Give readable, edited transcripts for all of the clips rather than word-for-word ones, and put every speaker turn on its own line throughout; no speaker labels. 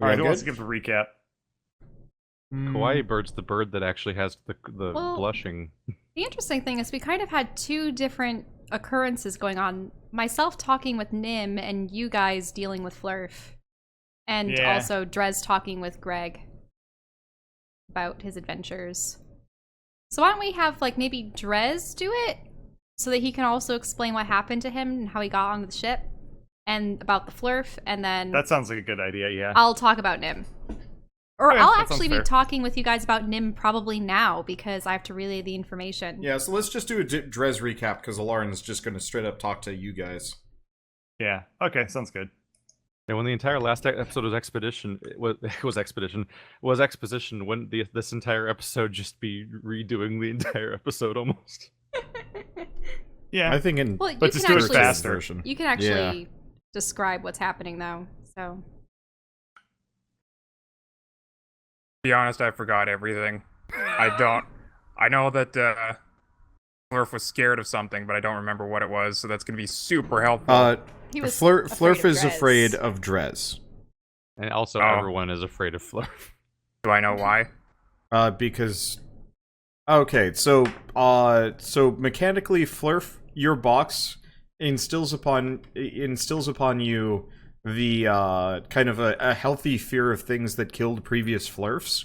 Alright, who wants to give the recap?
Kawaii Bird's the bird that actually has the
Well,
blushing.
The interesting thing is we kind of had two different occurrences going on. Myself talking with Nim and you guys dealing with Flurf. And also Drez talking with Greg about his adventures. So why don't we have, like, maybe Drez do it? So that he can also explain what happened to him and how he got onto the ship. And about the Flurf, and then...
That sounds like a good idea, yeah.
I'll talk about Nim. Or
Okay,
I'll
that
actually
sounds
be
fair.
talking with you guys about Nim probably now, because I have to relay the information.
Yeah, so let's just do a Drez recap, because Elaryn's just going to straight up talk to you guys.
Yeah, okay, sounds good.
And when the entire last episode was exposition, wouldn't this entire episode just be redoing the entire episode almost?
Yeah.
I think in...
Well, you
But
can
just do it
actually,
faster.
version.
You can actually describe what's happening, though. So
Be honest, I forgot everything. I know that Flurf was scared of something, but I don't remember what it was, so that's gonna be super helpful.
he was
Flurf is
Drez.
afraid of Drez.
And also,
Oh.
everyone is afraid of Flurf.
Do I know why?
Because... Okay, so mechanically, Flurf, your box instills upon you the kind of a healthy fear of things that killed previous Flurfs.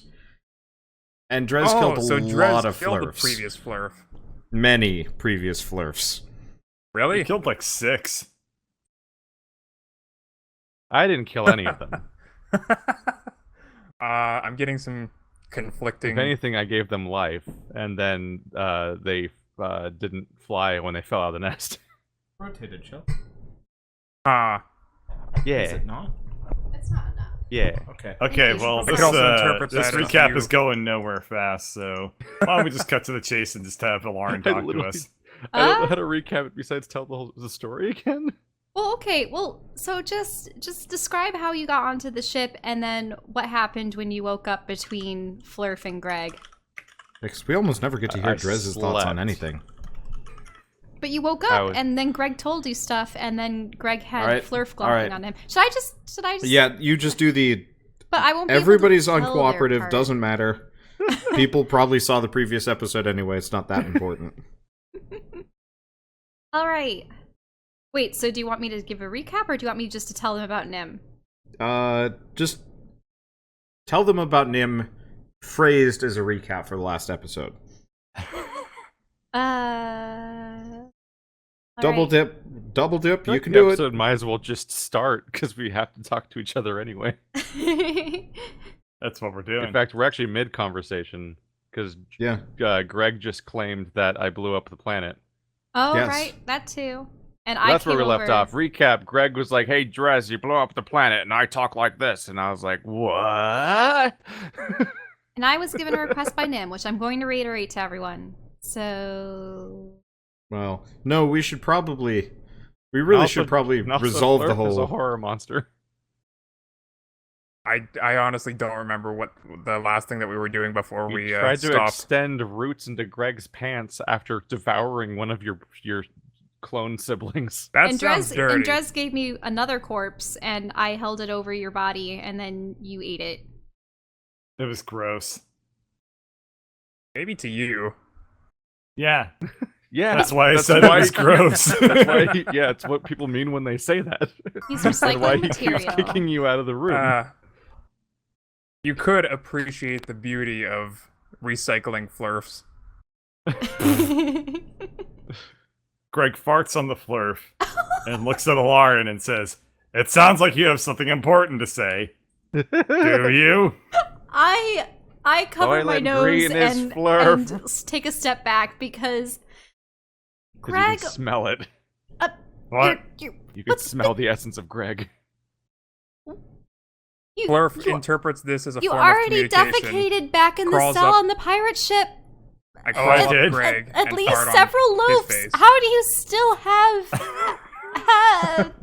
And Drez killed a
Drez
lot of
killed the
Flurfs.
previous Flurf.
Many previous Flurfs.
Really?
He killed like 6.
I didn't kill any of them.
I'm getting some conflicting.
If anything, I gave them life, and then they didn't fly when they fell out of the nest.
Rotated, Chelle.
Yeah.
Is it not?
It's not enough.
Yeah.
Okay.
Okay, well,
I
this,
could also interpret
this
that as
recap
you-
is going nowhere fast, so why don't we just cut to the chase and just have Elaryn talk to
literally-
us?
I don't know how to recap it besides tell the story again.
Well, okay. Well, so just describe how you got onto the ship, and then what happened when you woke up between Flurf and Greg.
Because we almost never get to hear
I
Drez's thoughts on
slept.
anything.
But you woke
I
up,
was-
and then Greg told you stuff, and then Greg had
Alright,
Flurf
alright.
glowing on him. Should I just?
Yeah, you just do the...
But I won't. Be
Everybody's
able to tell their
uncooperative,
part.
doesn't matter. People probably saw the previous episode anyway, it's not that important.
All right. Wait. So do you want me to give a recap, or do you want me just to tell them about Nim?
Just tell them about Nim, phrased as a recap for the last episode. Double dip, you can
the
do it.
episode might as well just start, because we have to talk to each other anyway.
That's what we're doing.
In fact, we're actually mid-conversation, because
Yeah.
Greg just claimed that I blew up the planet.
Oh,
Yes.
right, that too. And
That's where
came
we left
over-
off. Recap, Greg was like, hey, Drez, you blew up the planet, and I talk like this. And I was like, what?
And I was given a request by Nim, which I'm going to reiterate to everyone. So
Well, no, we should probably... We really should probably
And also
resolve the
Flurf is a
whole...
horror monster.
I honestly don't remember what the last thing that we were doing before
You
we
tried to
stopped.
extend roots into Greg's pants after devouring one of your clone siblings.
That
and
sounds
Drez
dirty.
and Drez gave me another corpse, and I held it over your body, and then you ate it.
It was gross.
Maybe to you.
Yeah,
Yeah,
that's why I said it was gross.
That's why it's what people mean when they say that.
He's
That's why
recycling
he keeps
material.
kicking you out of the room.
You could appreciate the beauty of recycling Flurfs.
Greg farts on the Flurf and looks at Elaryn and says, "It sounds like you have something important to say. Do you?"
I cover my
Soylent
nose
Green is
and
Flurf.
take a step back because
'Cause
Greg,
you can smell it.
What?
you
You can smell the essence of Greg.
Flurf interprets this as a
you
form of
already
communication.
defecated back in the
Crawls
cell
up-
on the pirate ship.
I
I
call up
did.
Greg
At
and
least
fart on
several
his
loops.
face.
How do you still have?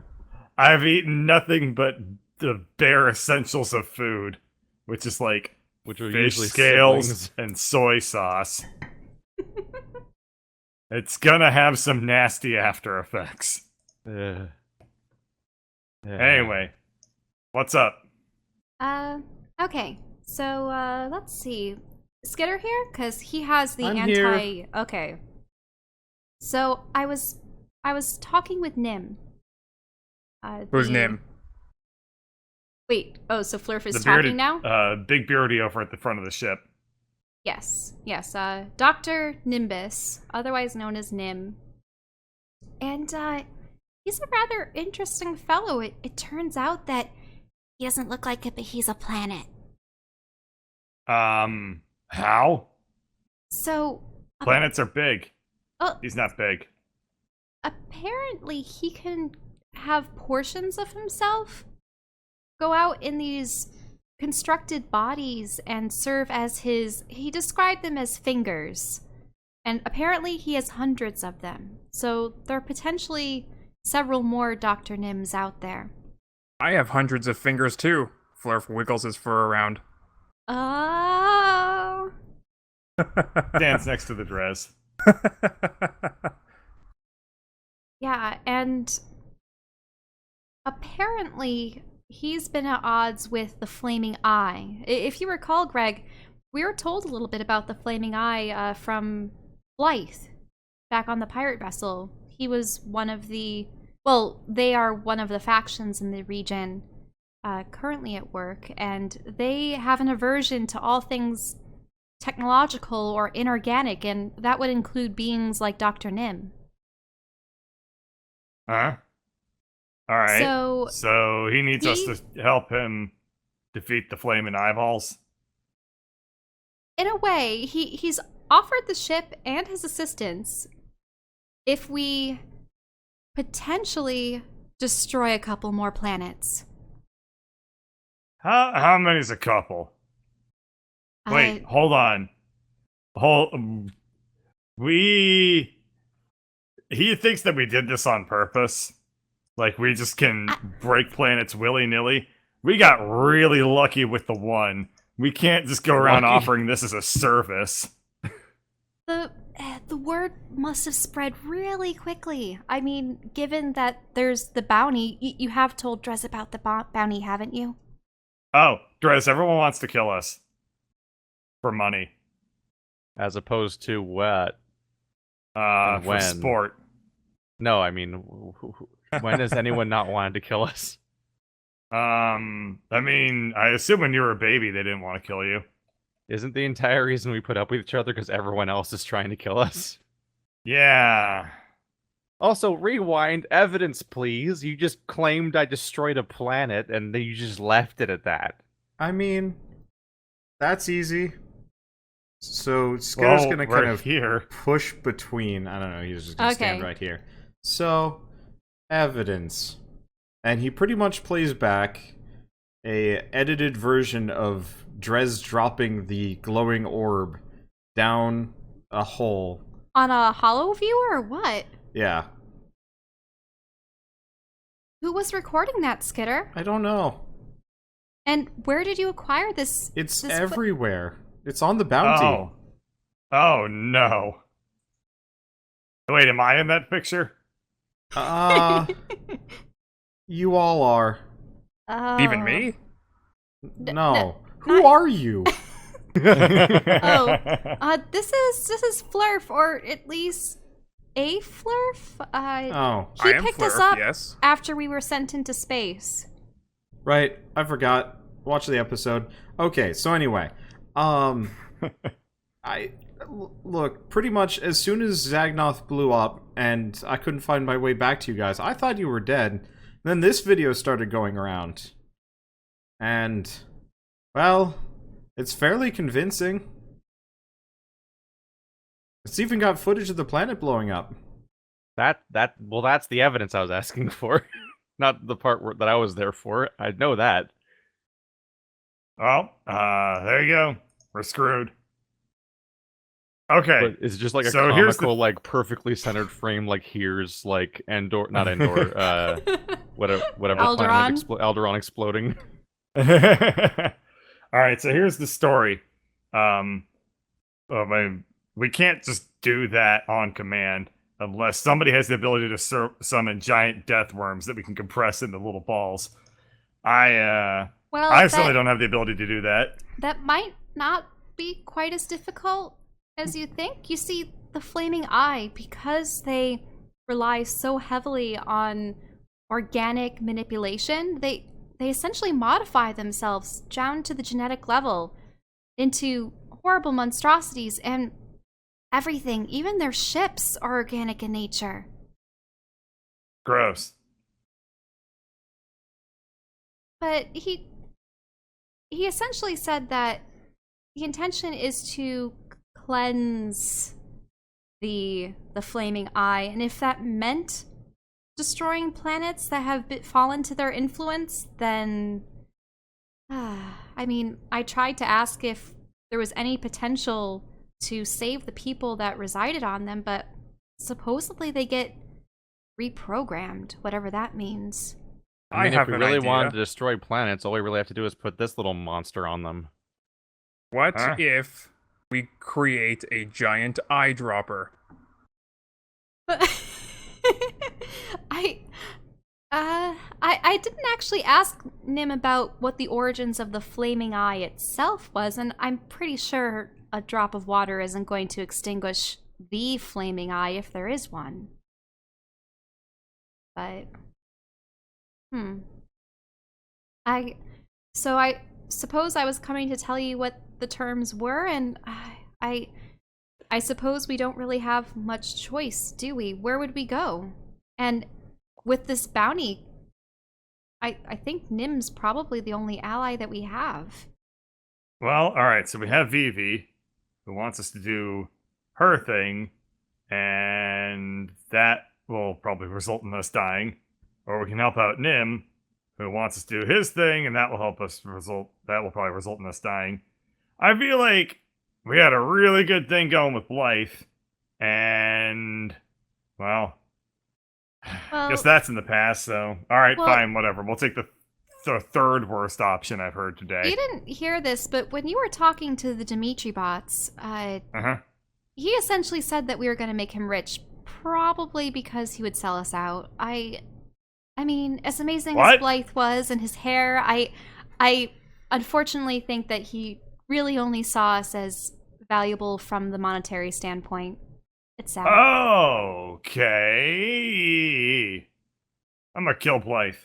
I've eaten nothing but the bare essentials of food, which is like
Which are
fish
usually
scales
siblings.
and soy sauce. It's gonna have some nasty after effects.
Yeah.
Anyway, what's up?
Okay. So, let's see. Skitter here? Because he has the
I'm
anti...
here.
Okay. So, I was talking with Nim.
Who's
the-
Nim?
Wait, oh, so Flurf is
The
talking
bearded,
now?
big beardy over at the front of the ship.
Yes, Dr. Nimbus, otherwise known as Nim. And, he's a rather interesting fellow. It turns out that he doesn't look like it, but he's a planet.
How?
So,
Planets are big.
oh,
He's not big.
apparently he can have portions of himself go out in these constructed bodies and serve as he described them as fingers. And apparently he has hundreds of them. So there are potentially several more Dr. Nims out there.
I have hundreds of fingers too. Flurf wiggles his fur around.
Oh.
Stands next to the Drez.
Yeah, and apparently he's been at odds with the Flaming Eye. If you recall, Greg, we were told a little bit about the Flaming Eye from Blythe back on the pirate vessel. He was one of the... Well, they are one of the factions in the region currently at work, and they have an aversion to all things technological or inorganic, and that would include beings like Dr. Nim.
Huh? Alright.
So
he needs us to help him defeat the flaming eyeballs?
in a way, he's offered the ship and his assistance if we potentially destroy a couple more planets.
How many's a couple? Wait, hold on. He thinks that we did this on purpose. Like, we just can break planets willy-nilly. We got really lucky with the one. We can't just go around
Lucky?
offering this as a service.
The word must have spread really quickly. I mean, given that there's the bounty, you have told Drez about the bounty, haven't you?
Oh, Drez, everyone wants to kill us. For money.
As opposed to what?
For
when?
sport.
No, I mean, when has anyone not wanted to kill us?
I mean, I assume when you were a baby they didn't want to kill you.
Isn't the entire reason we put up with each other because everyone else is trying to kill us?
Yeah.
Also, rewind, evidence please. You just claimed I destroyed a planet and then you just left it at that.
I mean, that's easy. So Skitter's
Well,
gonna
we're
kind of
here.
push between. I don't know. He's just gonna stand
Okay.
right here. So, evidence, and he pretty much plays back a edited version of Drez dropping the glowing orb down a hole.
On a hollow viewer or what?
Yeah,
Who was recording that, Skitter?
I don't know.
And where did you acquire this?
It's
this
everywhere. It's on the bounty.
Oh. Oh, no. Wait, am I in that picture?
You all are.
Even me?
No. Who
not-
are you?
This is Flurf, or at least a Flurf.
Oh,
He
I am
picked us
Flurf,
up
yes.
after we were sent into space.
right. I forgot. Watch the episode. Okay, so anyway, look, pretty much as soon as Zagnoth blew up and I couldn't find my way back to you guys, I thought you were dead. Then this video started going around. And, well, it's fairly convincing. It's even got footage of the planet blowing up.
Well, that's the evidence I was asking for. Not the part that I was there for. I know that.
Well, there you go. We're screwed. Okay.
But it's just like a
So here's the-
comical, like perfectly centered frame. Like here's like Endor, not Endor. Whatever
Alderaan?
planet Alderaan exploding.
All right, so here's the story. We can't just do that on command unless somebody has the ability to summon giant death worms that we can compress into little balls. I
Well,
I certainly don't have the ability to do that.
that might not be quite as difficult as you think. You see, the Flaming Eye, because they rely so heavily on organic manipulation, they essentially modify themselves down to the genetic level into horrible monstrosities, and everything, even their ships, are organic in nature.
Gross.
But he essentially said that the intention is to cleanse the Flaming Eye, and if that meant destroying planets that have fallen to their influence, then I mean, I tried to ask if there was any potential to save the people that resided on them, but supposedly they get reprogrammed, whatever that means.
I mean,
have
if we
an
really
idea.
wanted to destroy planets, all we really have to do is put this little monster on them.
What
Huh?
if we create a giant eyedropper?
I didn't actually ask Nim about what the origins of the Flaming Eye itself was, and I'm pretty sure a drop of water isn't going to extinguish the Flaming Eye if there is one. But, I suppose I was coming to tell you what the terms were, and I suppose we don't really have much choice, do we? Where would we go? And with this bounty, I think Nim's probably the only ally that we have.
Well, alright, so we have Vivi, who wants us to do her thing, and that will probably result in us dying. Or we can help out Nim, who wants us to do his thing, and that will probably result in us dying. I feel like we had a really good thing going with Blythe, and, well,
Well,
guess that's in the past, so, alright,
well-
fine, whatever. We'll take the third worst option I've heard today.
you didn't hear this, but when you were talking to the Dimitri bots,
Uh-huh.
he essentially said that we were going to make him rich, probably because he would sell us out. I mean, as amazing
What?
as Blythe was and his hair, I unfortunately think that he really only saw us as valuable from the monetary standpoint. It's sad.
Okay. I'm gonna kill Blythe.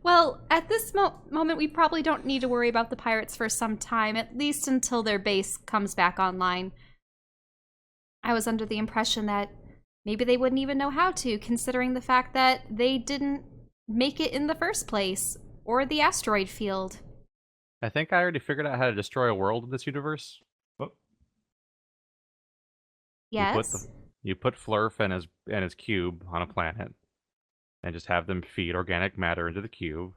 Well, at this moment, we probably don't need to worry about the pirates for some time, at least until their base comes back online. I was under the impression that maybe they wouldn't even know how to, considering the fact that they didn't make it in the first place, or the asteroid field.
I think I already figured out how to destroy a world in this universe.
Yes?
You put Flurf and his cube on a planet, and just have them feed organic matter into the cube,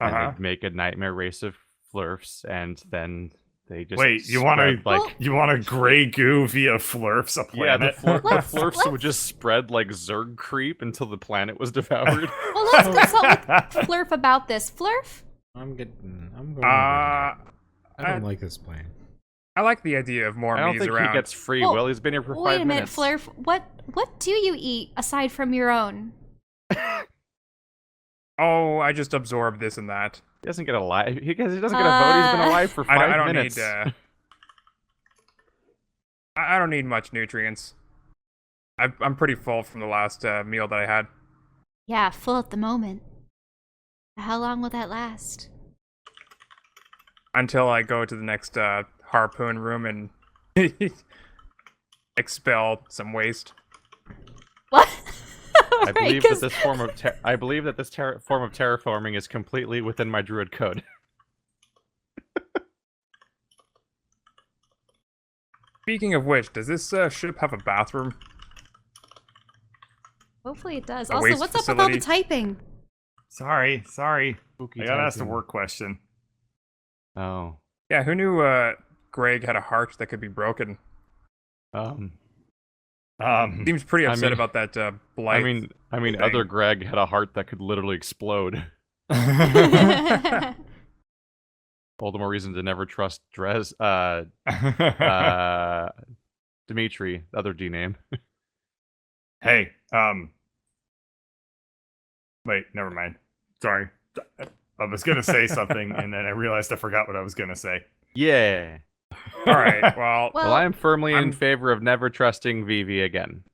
and
Uh-huh.
they make a nightmare race of Flurfs, and then they just
Wait, you want to
spread, like
you want a gray goo via Flurfs a
yeah, the,
planet?
Let's-
Flurfs would
let's-
just spread like Zerg creep until the planet was devoured.
Well, let's consult with Flurf about this. Flurf?
I'm going.
I
I don't like this plan.
like the idea of more
I don't
me's
think
around.
he gets free
Well,
will. He's been here for
Wait
5
a minute,
minutes.
Flurf. What do you eat aside from your own?
Oh, I just absorb this and that.
He doesn't get a life. He doesn't get a vote. He's been alive for 5
I don't
minutes.
need. I don't need much nutrients. I'm pretty full from the last meal that I had.
Yeah, full at the moment. How long will that last?
Until I go to the next harpoon room and expel some waste.
What?
I believe that this form of form of terraforming is completely within my Druid code.
Speaking of which, does this ship have a bathroom?
Hopefully it does.
A
Also,
waste
what's up with all the
facility?
typing?
Sorry.
Spooky
I gotta ask a
typing.
work question.
Oh.
Yeah, who knew Greg had a heart that could be broken? Seems pretty
I
upset
mean-
about that blight.
I mean,
thing.
other Greg had a heart that could literally explode. All the more reason to never trust Drez. Dimitri, the other D name.
Hey, wait, never mind. Sorry. I was gonna say something, and then I realized I forgot what I was gonna say.
Yeah.
All right. Well,
Well,
Well, I am firmly in
I'm-
favor of never trusting Vivi again.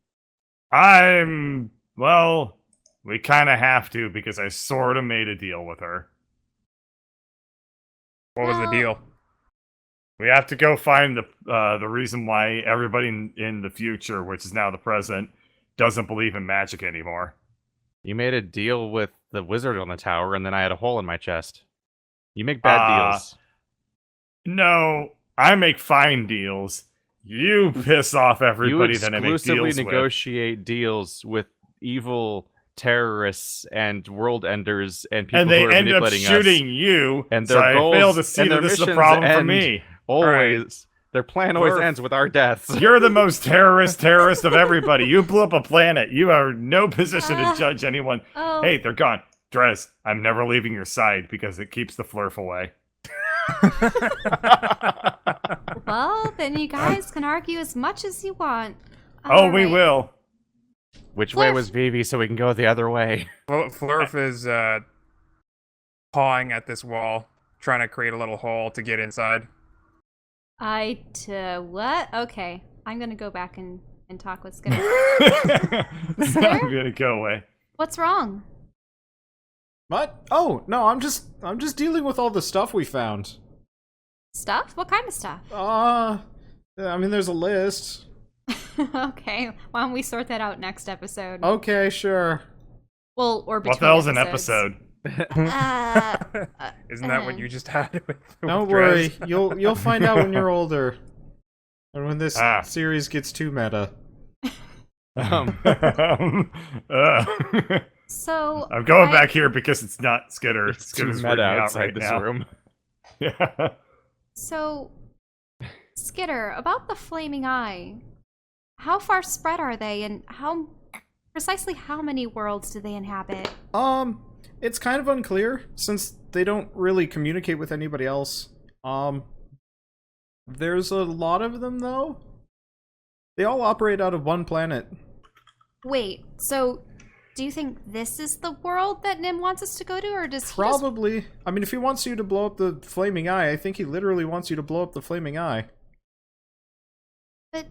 Well, we kind of have to because I sort of made a deal with her.
what was the
Well-
deal?
We have to go find the reason why everybody in the future, which is now the present, doesn't believe in magic anymore.
You made a deal with the wizard on the tower, and then I had a hole in my chest. You make bad deals.
No, I make fine deals. You piss off everybody
You
that I make
exclusively
deals with.
negotiate deals with evil terrorists and world enders and people
And they
who are
end up
manipulating
shooting
us.
you,
And
so
their
I
goals
fail to see
and
that
their
this is a
missions
problem for
end
me.
Always. Their plan always
Flurf.
ends with our deaths.
You're the most terrorist of everybody. You blew up a planet. You are in no position to judge anyone.
oh,
Hey, they're gone. Drez, I'm never leaving your side because it keeps the Flurf away.
well, then you guys can argue as much as you want.
Oh, we
Alright.
will.
Which way
Flurf.
was Vivi so we can go the other way?
Well, Flurf is pawing at this wall, trying to create a little hole to get inside.
What? Okay. I'm gonna go back and talk with Skitter.
I'm gonna go away.
What's wrong?
What? Oh, no, I'm just dealing with all the stuff we found.
Stuff? What kind of stuff?
I mean, there's a list.
Okay. Why don't we sort that out next episode?
Okay, sure.
Well, or between
What the hell's an
episodes.
episode?
Isn't that what you just had with
Don't
with
worry,
Drez?
you'll find out when you're older. And when this
Ah.
series gets too meta.
Um,
uh,
So
I'm going
I-
back here because it's not Skitter.
it's too
Skitter's
meta
freaking out
outside
right
this
now.
room.
Yeah.
So, Skitter, about the flaming eye, how far spread are they, and precisely how many worlds do they inhabit?
It's kind of unclear since they don't really communicate with anybody else. There's a lot of them though. They all operate out of one planet.
Wait, so do you think this is the world that Nim wants us to go to, or does he just...
Probably. I mean, if he wants you to blow up the flaming eye, I think he literally wants you to blow up the flaming eye.
But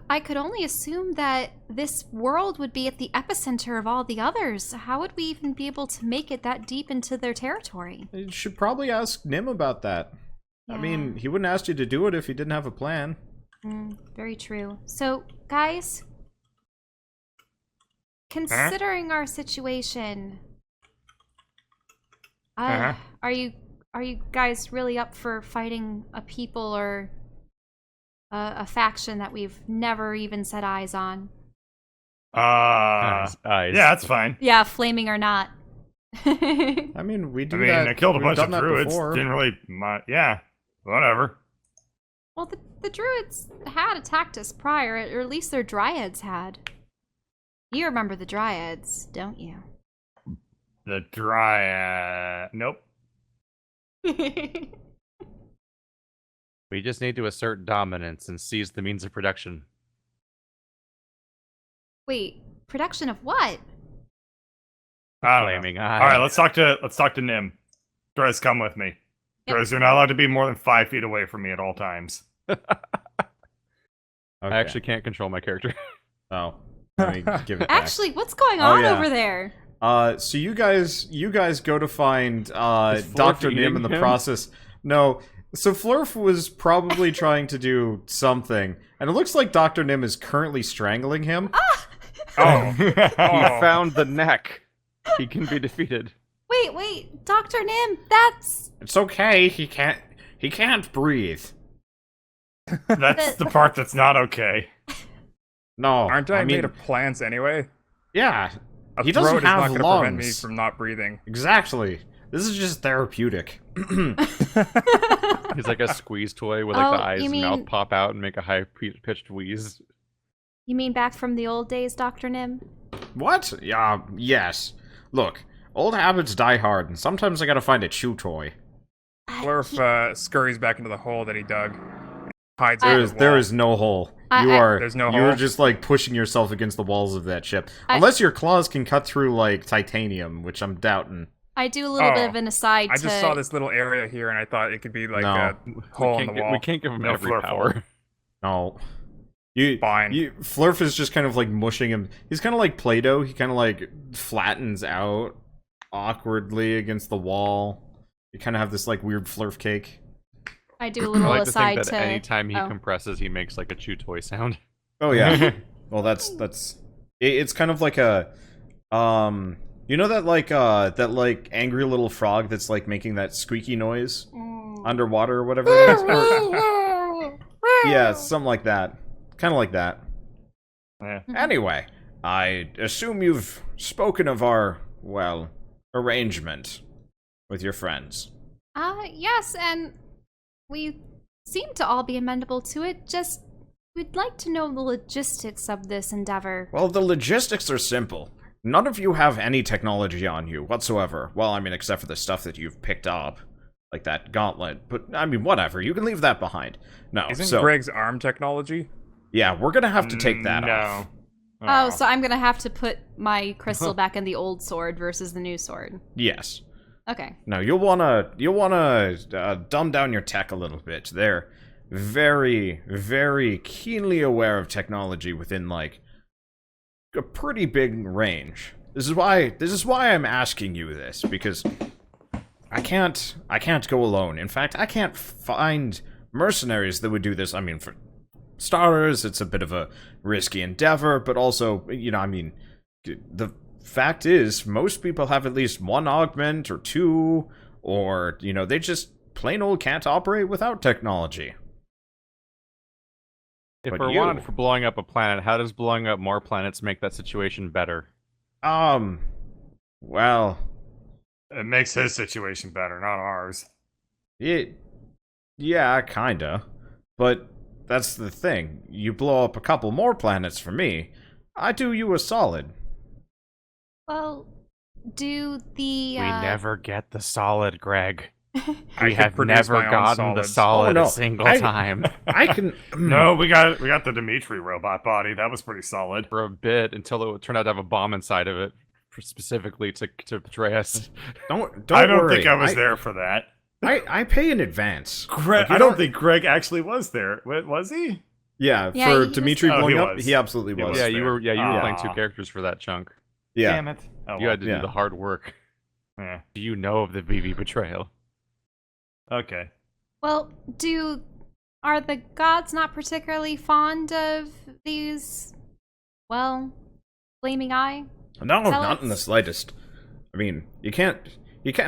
I could only assume that this world would be at the epicenter of all the others. How would we even be able to make it that deep into their territory?
You should probably ask Nim about that. I
Yeah.
mean, he wouldn't ask you to do it if he didn't have a plan.
Very true. So, guys, considering our situation,
Uh-huh.
are you guys really up for fighting a people or a faction that we've never even set eyes on?
Eyes.
Yeah, that's fine.
Yeah, flaming or not.
I mean, we do
I mean,
that.
I killed a
we've
bunch
done
of
that
druids.
before.
Didn't really. Yeah, whatever.
Well, the druids had attacked us prior, or at least their dryads had. You remember the dryads, don't you?
The dryad. Nope.
We just need to assert dominance and seize the means of production.
Wait, production of what?
I don't know.
Flaming eye.
All right, let's talk to Nim. Drez, come with me.
Yep.
Drez, you're not allowed to be more than 5 feet away from me at all times.
Okay.
I actually can't control my character.
Oh, let me give it back.
Actually, what's going
Oh,
on
yeah.
over there?
So you guys go to find
Is Flurf
Dr. Nim in the
eating him?
process. No. So Flurf was probably trying to do something, and it looks like Dr. Nim is currently strangling him.
Oh,
He
oh.
found the neck. He can be defeated.
Wait, Dr. Nim, that's...
It's okay. He can't breathe.
That's the part that's not okay.
No.
Aren't I,
mean,
made of plants anyway?
Yeah.
A
He doesn't
throat is not
have
going to prevent me
lungs.
from not breathing.
Exactly. This is just therapeutic.
He's like a squeeze toy where like
Oh,
the eyes
you
and mouth
mean-
pop out and make a high-pitched wheeze.
You mean back from the old days, Dr. Nim?
What? Yeah, yes. Look, old habits die hard, and sometimes I gotta find a chew toy.
Flurf scurries back into the hole that he dug. Hides
I-
under the
There
wall.
is no hole.
I-
You
I-
are
There's no
you're
hole?
just like pushing yourself against the walls of that ship.
I-
Unless your claws can cut through like titanium, which I'm doubting.
I do a little bit of an aside
I
to...
just saw this little area here, and I thought it could be like
No.
a hole in the wall.
We can't give him
No
every
Flurf
power.
No.
Fine.
Flurf is just kind of like mushing him. He's kind of like Play-Doh. He kind of like flattens out awkwardly against the wall. You kind of have this like weird Flurf cake.
I do a
I
little
like to
aside
think that
to...
anytime he
oh.
compresses, he makes like a chew toy sound.
Oh yeah. Well, it's kind of like a you know that like angry little frog that's like making that squeaky noise underwater or whatever it is? Yeah, something like that. Kind of like that.
Yeah.
Anyway, I assume you've spoken of our, well, arrangement with your friends.
Yes, and we seem to all be amenable to it, just we'd like to know the logistics of this endeavor.
Well, the logistics are simple. None of you have any technology on you whatsoever. Well, I mean, except for the stuff that you've picked up. Like that gauntlet. But, I mean, whatever. You can leave that behind. No,
Isn't Greg's arm technology?
Yeah, we're gonna have to take that off.
Oh, so I'm gonna have to put my crystal back in the old sword versus the new sword.
Yes.
Okay.
No, you'll wanna dumb down your tech a little bit. They're very, very keenly aware of technology within like a pretty big range. This is why I'm asking you this, because I can't go alone. In fact, I can't find mercenaries that would do this. I mean, for starters, it's a bit of a risky endeavor, but also, you know, I mean, the fact is, most people have at least one augment or two, or, you know, they just plain old can't operate without technology.
If
But
we're
you-
wanted for blowing up a planet, how does blowing up more planets make that situation better?
Well,
It makes his situation better, not ours.
yeah, kinda. But that's the thing. You blow up a couple more planets for me, I do you a solid.
Well, do the...
We never get the solid, Greg.
I
We
could
have
produce
never
my own
gotten the
solids.
solid
Oh, no.
a single
I-
time
I can...
No, we got the Dimitri robot body. That was pretty solid.
for a bit until it turned out to have a bomb inside of it, specifically to Drez.
Don't
I don't
worry.
think I was there for that.
I pay in advance.
Greg,
Like, you
I don't think Greg actually was there. Was he?
Yeah,
Yeah,
for
he was-
Dimitri
Oh,
blowing
he
up,
was.
he absolutely
He
was.
was
Yeah,
there.
you were playing two
Ah.
characters for that chunk.
Yeah.
Damn it. Oh,
You had to
yeah.
do the hard work.
yeah.
Do you know of the VV betrayal?
Okay.
Well, are the gods not particularly fond of these, well, flaming eye?
No, not
Zealots?
in the slightest. I mean, you can't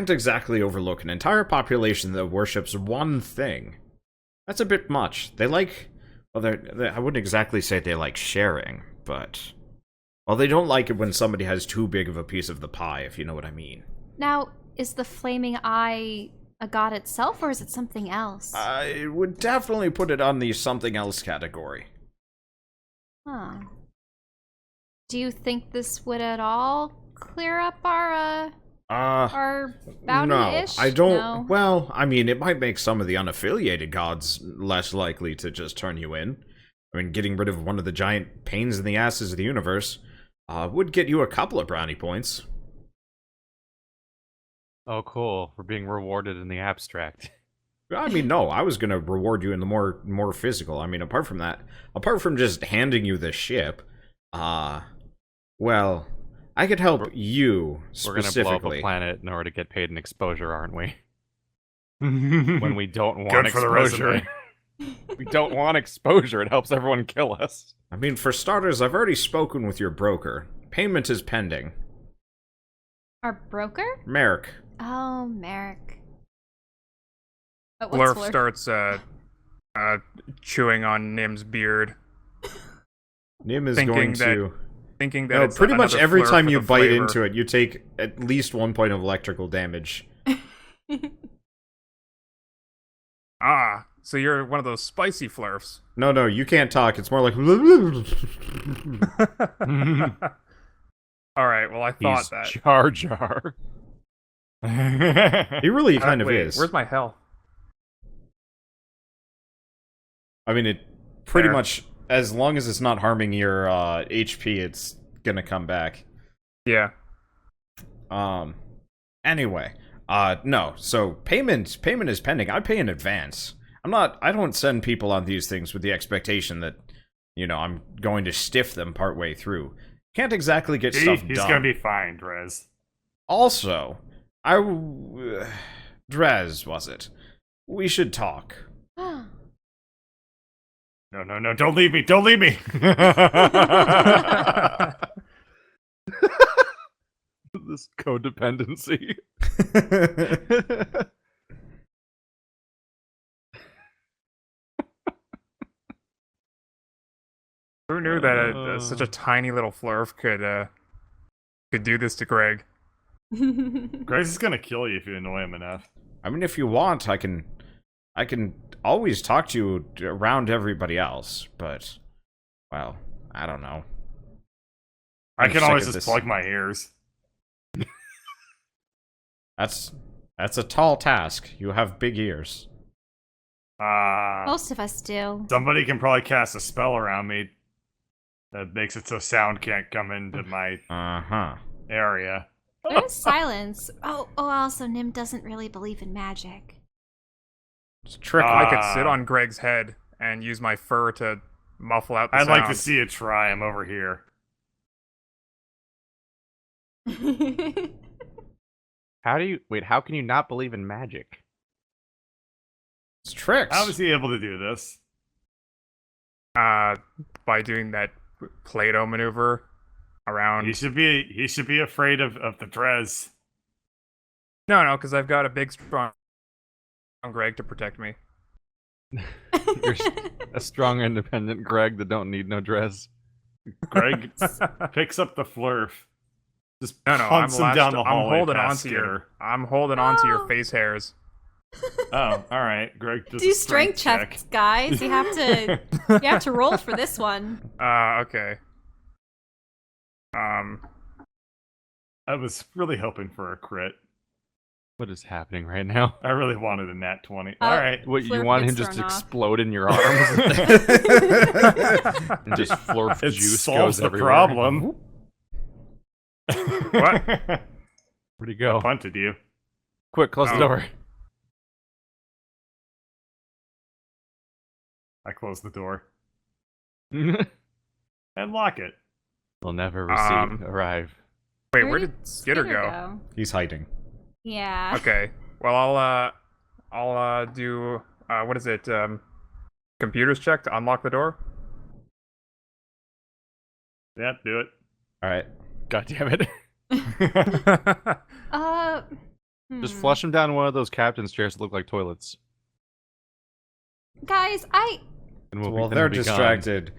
exactly overlook an entire population that worships one thing. That's a bit much. They like, well, I wouldn't exactly say they like sharing, but, well, they don't like it when somebody has too big of a piece of the pie, if you know what I mean.
Now, is the flaming eye a god itself, or is it something else?
I would definitely put it on the something else category.
Huh. Do you think this would at all clear up our bounty-ish?
No, I don't.
No.
Well, I mean, it might make some of the unaffiliated gods less likely to just turn you in. I mean, getting rid of one of the giant pains in the asses of the universe would get you a couple of brownie points.
Oh, cool. We're being rewarded in the abstract.
I mean, no, I was gonna reward you in the more physical. I mean, apart from that, apart from just handing you the ship, well, I could help you
We're gonna blow up a
specifically.
planet in order to get paid in exposure, aren't we? When we don't want
Good for the
exposure. We don't want exposure. It helps everyone kill us.
I mean, for starters, I've already spoken with your broker. Payment is pending.
Our broker?
Merrick.
Oh, Merrick. But what's
Flurf starts chewing on Nim's beard,
Nim is
Thinking
going
that
to...
thinking that
No,
it's
pretty much
another
every
Flurf
time
with
you
a
bite
flavor.
into it, you take at least 1 point of electrical damage.
Ah, so you're one of those spicy Flurfs.
No, you can't talk. It's more like...
All right, well I thought
He's
that.
Jar Jar.
He really kind of
Wait,
is.
Where's my health?
I mean, it pretty
Fair.
much, as long as it's not harming your HP, it's gonna come back.
Yeah.
Anyway, no. So payment is pending. I pay in advance. I don't send people on these things with the expectation that, I'm going to stiff them partway through. Can't exactly get stuff done.
He's gonna be fine, Drez.
Also, Drez, was it? We should talk.
No, don't leave me, don't leave me!
This codependency.
Who knew that such a tiny little Flurf could do this to Greg?
Greg's just gonna kill you if you annoy him enough.
I mean, if you want, I can always talk to you around everybody else, but, well, I don't know.
I
I'm
can
sick
always
of
just
this.
plug my ears.
That's a tall task. You have big ears.
Most of us do.
Somebody can probably cast a spell around me that makes it so sound can't come into my area.
There's silence. Oh, also, Nim doesn't really believe in magic.
It's tricky.
I could sit on Greg's head and use my fur to muffle out the
I'd like to
sounds.
see you try. I'm over here.
How can you not believe in magic?
It's tricks.
How is he able to do this?
By doing that Play-Doh maneuver around.
He should be afraid of the Drez.
No, because I've got a big, strong Greg to protect me.
You're a strong, independent Greg that don't need no dress.
Greg picks up the Flurf. Just
No,
punts him down the hallway.
I'm holding onto your face hairs.
Oh, all right. Greg does
Do
a
strength
check.
checks, guys. You have to roll for this one.
Okay.
I was really hoping for a crit.
What is happening right now?
I really wanted a nat 20. All right.
What, you
Flurf
want him
gets
just to
thrown off.
explode in your arms? And just Flurf
It
juice
solves
goes
the
everywhere?
problem.
What?
Where'd he go?
Punted you.
Quick, close the
Oh.
door.
I close the door
We'll
and lock it.
never arrive.
Wait, where did Skitter go?
He's hiding.
Yeah.
Okay. Well, I'll do what is it? Computers check to unlock the door.
Yeah, do it.
All right.
God damn it. Just
Hmm.
flush him down one of those captain's chairs that look like toilets.
Guys,
And
Well,
then
they're
we'll be gone.
distracted.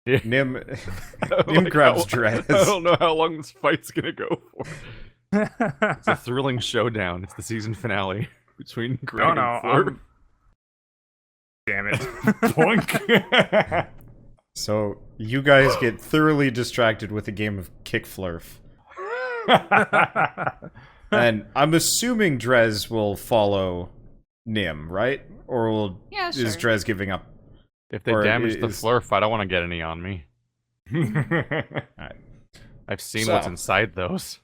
Yeah.
Nim
Like,
grabs
I
Drez.
don't know how long this fight's gonna go for. It's a thrilling showdown. It's the season finale between Greg and Flurf.
Damn it.
Boink.
So you guys get thoroughly distracted with a game of kick Flurf. And I'm assuming Drez will follow Nim, right? Or
Yeah,
is
sure.
Drez giving up?
If they
Or
damage the
is-
Flurf, I don't want to get any on me.
Alright.
I've seen
So-
what's inside those.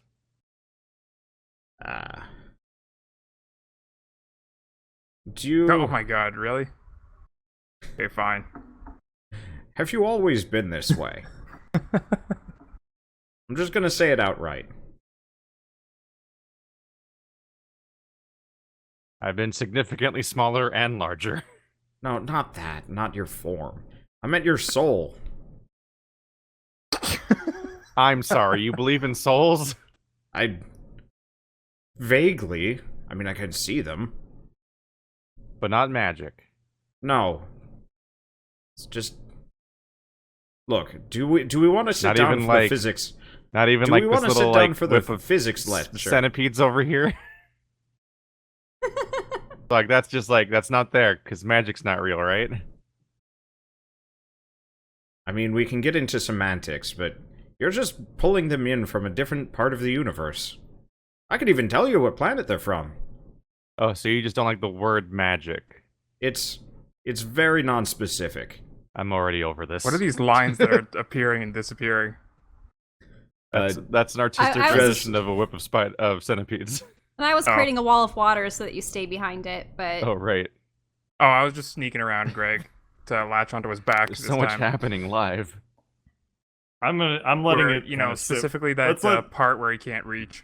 Do you
Oh my god, really? Okay, fine.
have you always been this way? I'm just gonna say it outright.
I've been significantly smaller and larger.
No, not that. Not your form. I meant your soul.
I'm sorry, you believe in souls?
I vaguely. I mean, I can see them.
But not magic.
No. It's just. Look, do we want to sit
Not
down
even
for the
like-
physics?
Not even
Do
like
we
this
want to
little
sit down
like
for the
with
physics lecture?
centipedes over here. Like that's not there because magic's not real, right?
I mean, we can get into semantics, but you're just pulling them in from a different part of the universe. I could even tell you what planet they're from.
Oh, so you just don't like the word magic?
It's very non-specific.
I'm already over this.
What are these lines that are appearing and disappearing?
That's an artistic
I was-
rendition of a whip of centipedes.
And I was creating a wall of water so that you stay behind it, but...
Oh, right.
Oh, I was just sneaking around Greg to latch onto his back
There's
this
so much
time.
happening live.
I'm letting
Where,
it,
you know,
kinda sit.
specifically
Let's
that
let-
part where he can't reach.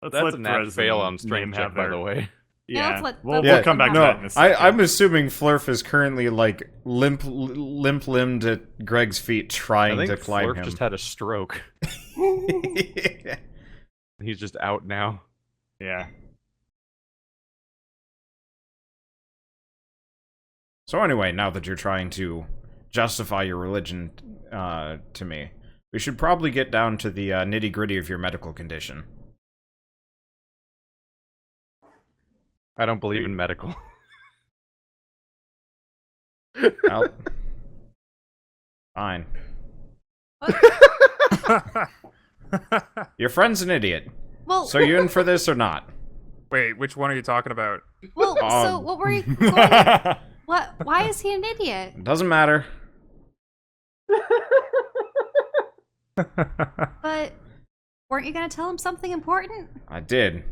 Let's
That's
let
a nat
Drez
fail
and
on strength
Nim
check,
have
by
their-
the way.
Yeah,
Yeah,
let's
we'll
let
come
them
back to
have
that
it.
in a second.
I'm assuming Flurf is currently like limp-limbed at Greg's feet,
I
trying
think
to climb
Flurf
him.
just had a stroke. He's just out now.
Yeah.
So anyway, now that you're trying to justify your religion to me, we should probably get down to the nitty-gritty of your medical condition.
I don't believe in medical.
Well, fine. Your friend's an idiot.
Well,
So you in for this or not?
Wait, which one are you talking about?
well, so
Um.
what were you going... What? Why is he an idiot?
Doesn't matter.
But weren't you going to tell him something important?
I did.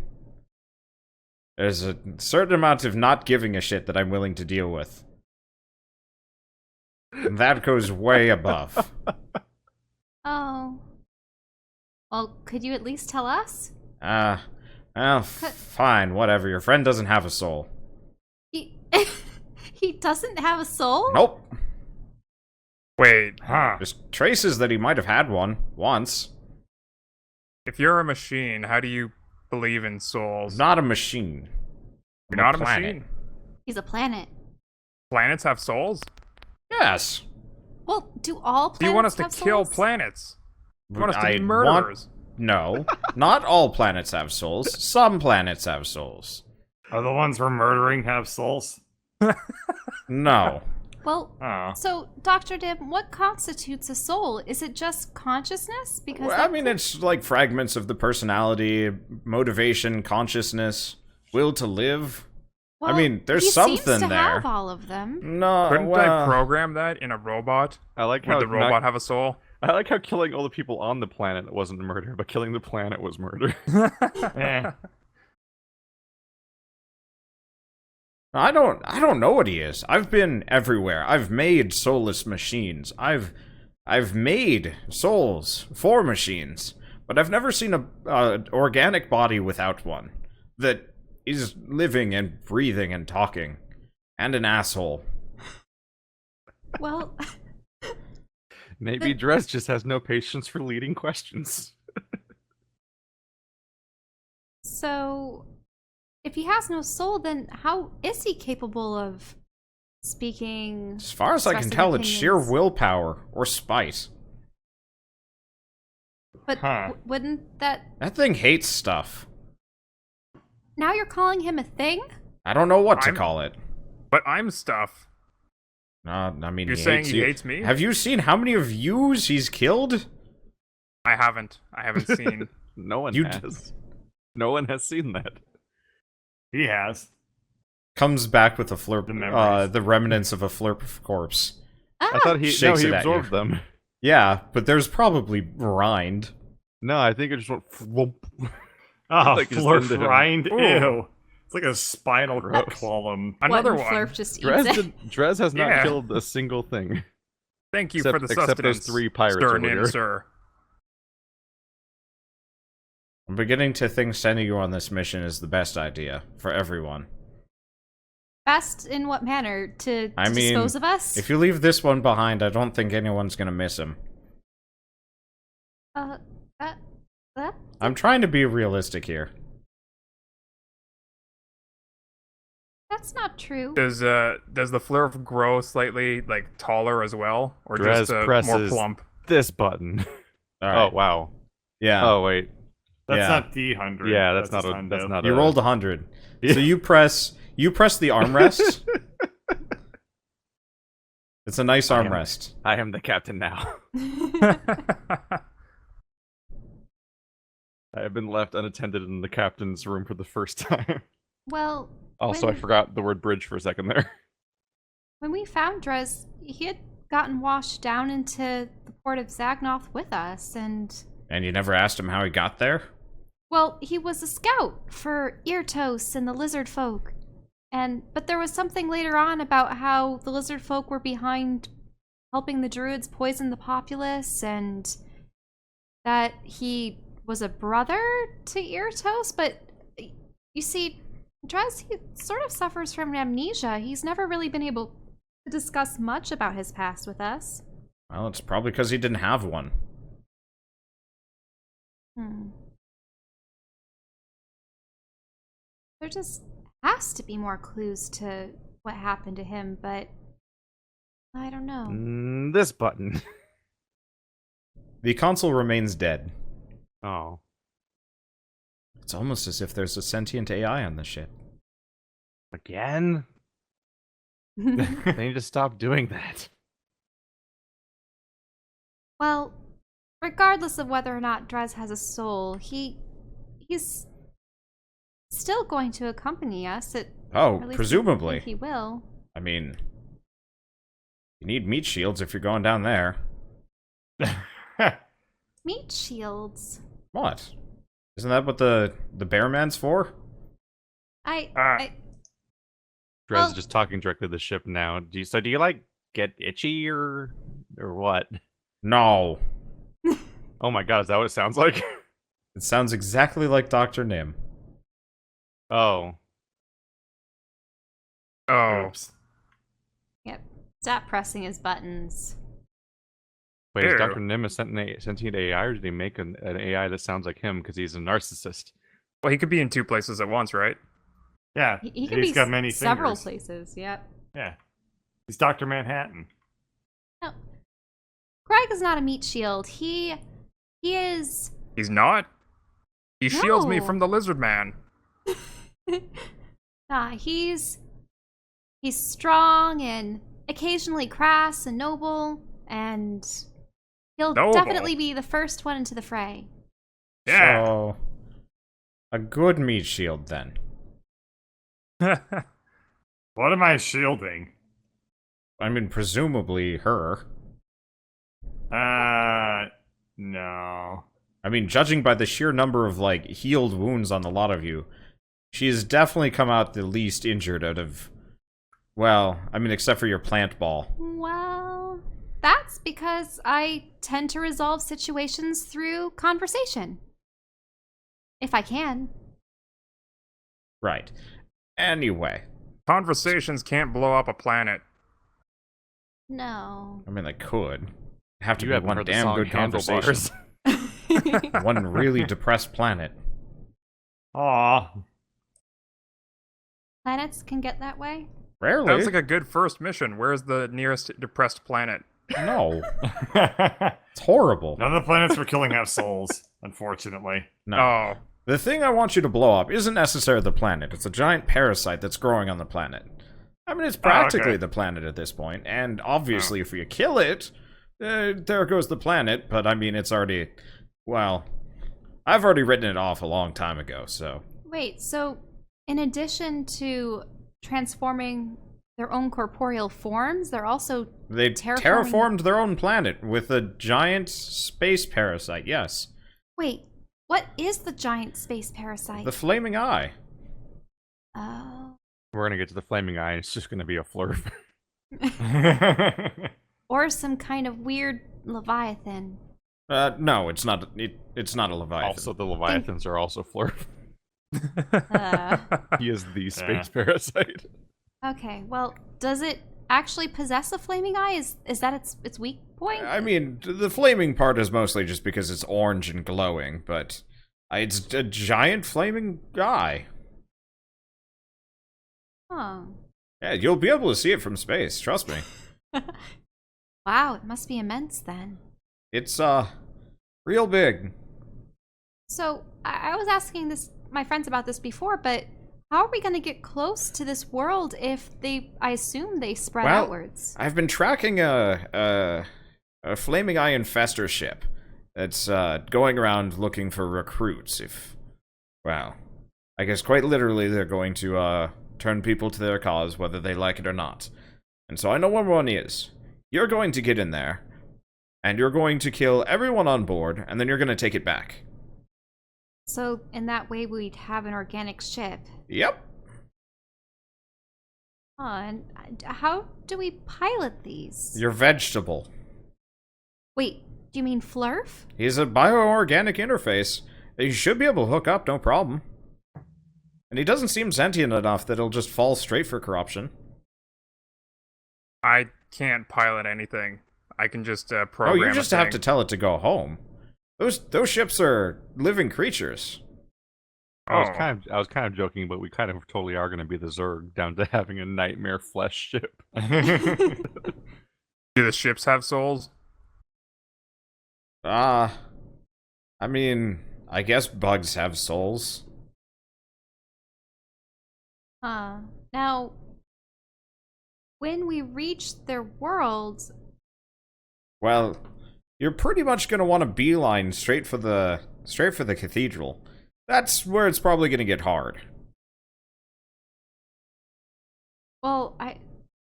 There's a certain amount of not giving a shit that I'm willing to deal with. And that goes way above.
Oh. Well, could you at least tell us?
Fine, whatever. Your friend doesn't have a soul.
He he doesn't have a soul?
Nope.
Wait,
There's traces that he might have had one once.
if you're a machine, how do you believe in souls?
Not a machine.
You're
I'm
not a
planet.
machine.
He's a planet.
Planets have souls?
Yes.
Well, do all planets
Do you want us to
have
kill
souls?
planets? You want us to
I
be
want-
murderers?
No. Not all planets have souls. Some planets have souls.
Are the ones we're murdering have souls?
No.
Well,
Oh.
so Dr. Dim, what constitutes a soul? Is it just consciousness? Because
Well, I mean, it's like fragments of the personality, motivation, consciousness, will to live.
well,
mean, there's
he
something
seems to
there.
have all of them.
No,
Couldn't
well,
I program that in a robot?
I like
Would
how
the robot have a soul?
I like how killing all the people on the planet wasn't murder, but killing the planet was murder.
Eh.
I don't know what he is. I've been everywhere. I've made soulless machines. I've made souls for machines, but I've never seen a organic body without one that is living and breathing and talking, and an asshole.
Well,
Maybe Drez just has no patience for leading questions.
so if he has no soul, then how is he capable of speaking?
As far as I can
expressing
tell, it's sheer
opinions?
willpower or spite.
But
Huh.
wouldn't that...
That thing hates stuff.
Now you're calling him a thing?
I don't know what to
I'm-
call it.
But I'm stuff.
I mean,
You're
he
saying
hates
he
you.
hates me?
Have you seen how many of yous he's killed?
I haven't seen.
No one
You
has. No one has seen that.
He has.
Comes back with a flurp,
The memories.
the remnants of a flurp corpse.
Ah,
I thought he
Shakes
he
it at you.
absorbed them.
Yeah, but there's probably rind.
No, I think it just went flump.
Oh,
Like just
Flurf
into him.
rind.
Ooh.
Ew. It's like a spinal
Gross.
column.
Another
what, and
one.
Flurf just eats
Drez,
it.
Drez has not
Yeah.
killed a single thing.
Thank you
Except-
for the
except
sustenance,
those 3 pirates
Sir
over
Nim,
here.
sir.
I'm beginning to think sending you on this mission is the best idea for everyone.
Best in what manner? To
I mean,
dispose of us?
If you leave this one behind, I don't think anyone's gonna miss him.
That?
I'm trying to be realistic here.
That's not true.
Does the Flurf grow slightly like taller as well, or
Drez
just more
presses-
plump?
This button.
All right.
Oh wow.
Yeah.
Oh wait.
That's
Yeah.
not D100.
Yeah, that's
just
not a. That's
hundo.
not
You
a.
rolled 100. So you press the armrest. It's a nice
I am-
armrest.
I am the captain now. I have been left unattended in the captain's room for the first time.
Well,
Also, I
when,
forgot the word bridge for a second there.
when we found Drez, he had gotten washed down into the port of Zagnoth with us, and
And you never asked him how he got there?
Well, he was a scout for Eartos and the Lizardfolk. But there was something later on about how the Lizardfolk were behind helping the Druids poison the populace, and that he was a brother to Eartos, but you see, Drez, he sort of suffers from amnesia. He's never really been able to discuss much about his past with us.
Well, it's probably because he didn't have one.
There just has to be more clues to what happened to him, but I don't know.
This button.
The console remains dead.
Oh.
It's almost as if there's a sentient AI on the ship.
Again? They need to stop doing that.
Well, regardless of whether or not Drez has a soul, he's still going to accompany us.
Oh,
at least
presumably.
he will.
I mean, you need meat shields if you're going down there.
Meat shields.
What? Isn't that what the bear man's for?
Drez
Well-
is just talking directly to the ship now. Do you like get itchy or what?
No.
Oh my god, is that what it sounds like?
It sounds exactly like Dr. Nim.
Oh.
Oh.
Oops.
Yep. Stop pressing his buttons.
Wait, is
Ew.
Dr. Nim a sentient AI, or did he make an AI that sounds like him because he's a narcissist?
Well, he could be in two places at once, right?
Yeah,
He can
he's
be
got many
several
fingers.
places. Yep.
Yeah, he's Dr. Manhattan.
No. Greg is not a meat shield. He is.
He's not. He shields me
No.
from the lizard man.
He's strong and occasionally crass and noble, and he'll
Noble.
definitely be the first one into the fray.
Yeah.
So, a good meat shield, then.
What am I shielding?
I mean, presumably her.
No.
I mean, judging by the sheer number of, like, healed wounds on a lot of you, she has definitely come out the least injured out of... Well, I mean, except for your plant ball.
Well, that's because I tend to resolve situations through conversation. If I can.
Right. Anyway.
Conversations can't blow up a planet.
No.
I mean, they could. Have to
You
be
haven't
one
heard the
damn
song
good
Handlebars.
conversation. One really depressed planet.
Aw.
Planets can get that way?
Rarely.
Sounds like a good first mission. Where's the nearest depressed planet?
No. It's horrible.
None of the planets we're killing have souls, unfortunately.
No.
Oh.
The thing I want you to blow up isn't necessarily the planet. It's a giant parasite that's growing on the planet. I mean, it's practically
okay.
the planet at this point, and obviously if you kill it, there goes the planet, but I mean, it's already... Well, I've already written it off a long time ago, so...
Wait, so in addition to transforming their own corporeal forms, they're also
They
terraforming-
terraformed their own planet with a giant space parasite, yes.
Wait, what is the giant space parasite?
The Flaming Eye.
Oh.
We're gonna get to the flaming eye. It's just gonna be a Flurf.
Or some kind of weird leviathan.
No, it's not. It's not a Leviathan.
Also, the Leviathans are also Flurf. He is the space parasite.
Okay, well, does it actually possess a flaming eye? Is that its weak point?
I mean, the flaming part is mostly just because it's orange and glowing, but it's a giant flaming eye.
Oh.
Yeah, you'll be able to see it from space, trust me.
Wow, it must be immense then.
It's, real big.
So, I was asking my friends about this before, but how are we going to get close to this world if I assume they spread
Well,
outwards?
I've been tracking a flaming eye infestor ship that's, going around looking for recruits well, I guess quite literally they're going to, turn people to their cause whether they like it or not. And so I know where one is. You're going to get in there, and you're going to kill everyone on board, and then you're going to take it back.
So in that way, we'd have an organic ship.
Yep.
And how do we pilot these?
Your vegetable.
Wait, do you mean Flurf?
He's a bioorganic interface. You should be able to hook up, no problem. And he doesn't seem sentient enough that he'll just fall straight for corruption.
I can't pilot anything. I can just
Oh,
program.
you just have to tell it to go home. Those ships are living creatures.
I was kind of joking, but we kind of totally are going to be the Zerg down to having a nightmare flesh ship.
Do the ships have souls?
I mean, I guess bugs have souls.
Now, when we reach their world...
Well, you're pretty much gonna want to beeline straight for the cathedral. That's where it's probably gonna get hard.
Well,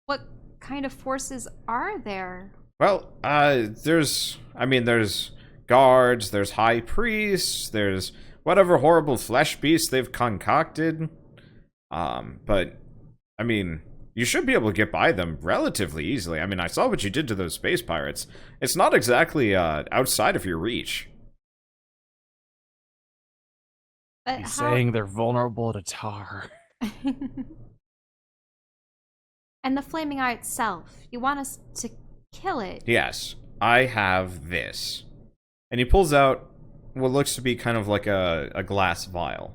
what kind of forces are there?
Well, there's guards, there's high priests, there's whatever horrible flesh beasts they've concocted. But, I mean, you should be able to get by them relatively easily. I mean, I saw what you did to those space pirates. It's not exactly, outside of your reach.
But
He's
how...
saying they're vulnerable to tar.
And the flaming eye itself, you want us to kill it?
Yes, I have this. And he pulls out what looks to be kind of like a glass vial.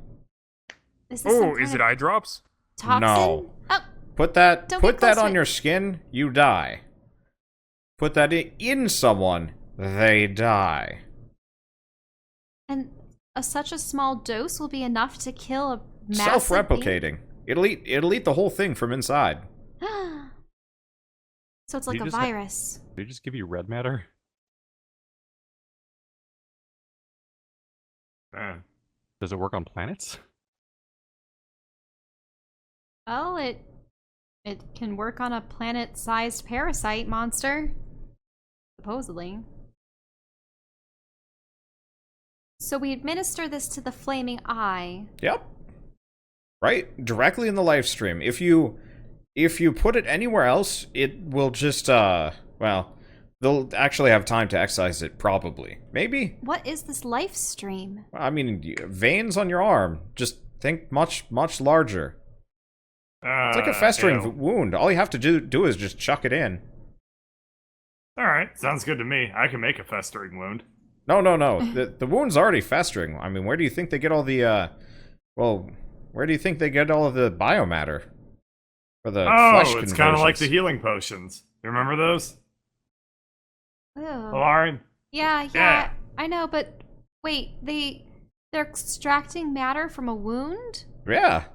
Is this some
Oh,
kind
is it
of
eye drops?
toxin?
No.
Oh,
Put that
Don't get close
on
to it.
your skin, you die. Put that in someone, they die.
and such a small dose will be enough to kill a massive
Self-replicating. It'll eat the whole thing from inside.
being? So it's like
You
a
just ha-
virus.
Did they just give you red matter? Does it work on planets?
Well, it can work on a planet-sized parasite monster, supposedly. So we administer this to the flaming eye.
Yep. Right, directly in the live stream. If you put it anywhere else, it will just well, they'll actually have time to excise it probably. Maybe.
What is this life stream?
I mean, veins on your arm. Just think much larger. It's like a festering wound. All you have to do is just chuck it in.
Alright, sounds good to me. I can make a festering wound.
No. The wound's already festering. I mean, where do you think they get all the, where do you think they get all of the biomatter? For the flesh
Oh, it's kind of like the
conversions?
healing potions. You remember those?
Ew.
Elaryn?
Yeah, I know, but wait, they're extracting matter from a wound?
Yeah.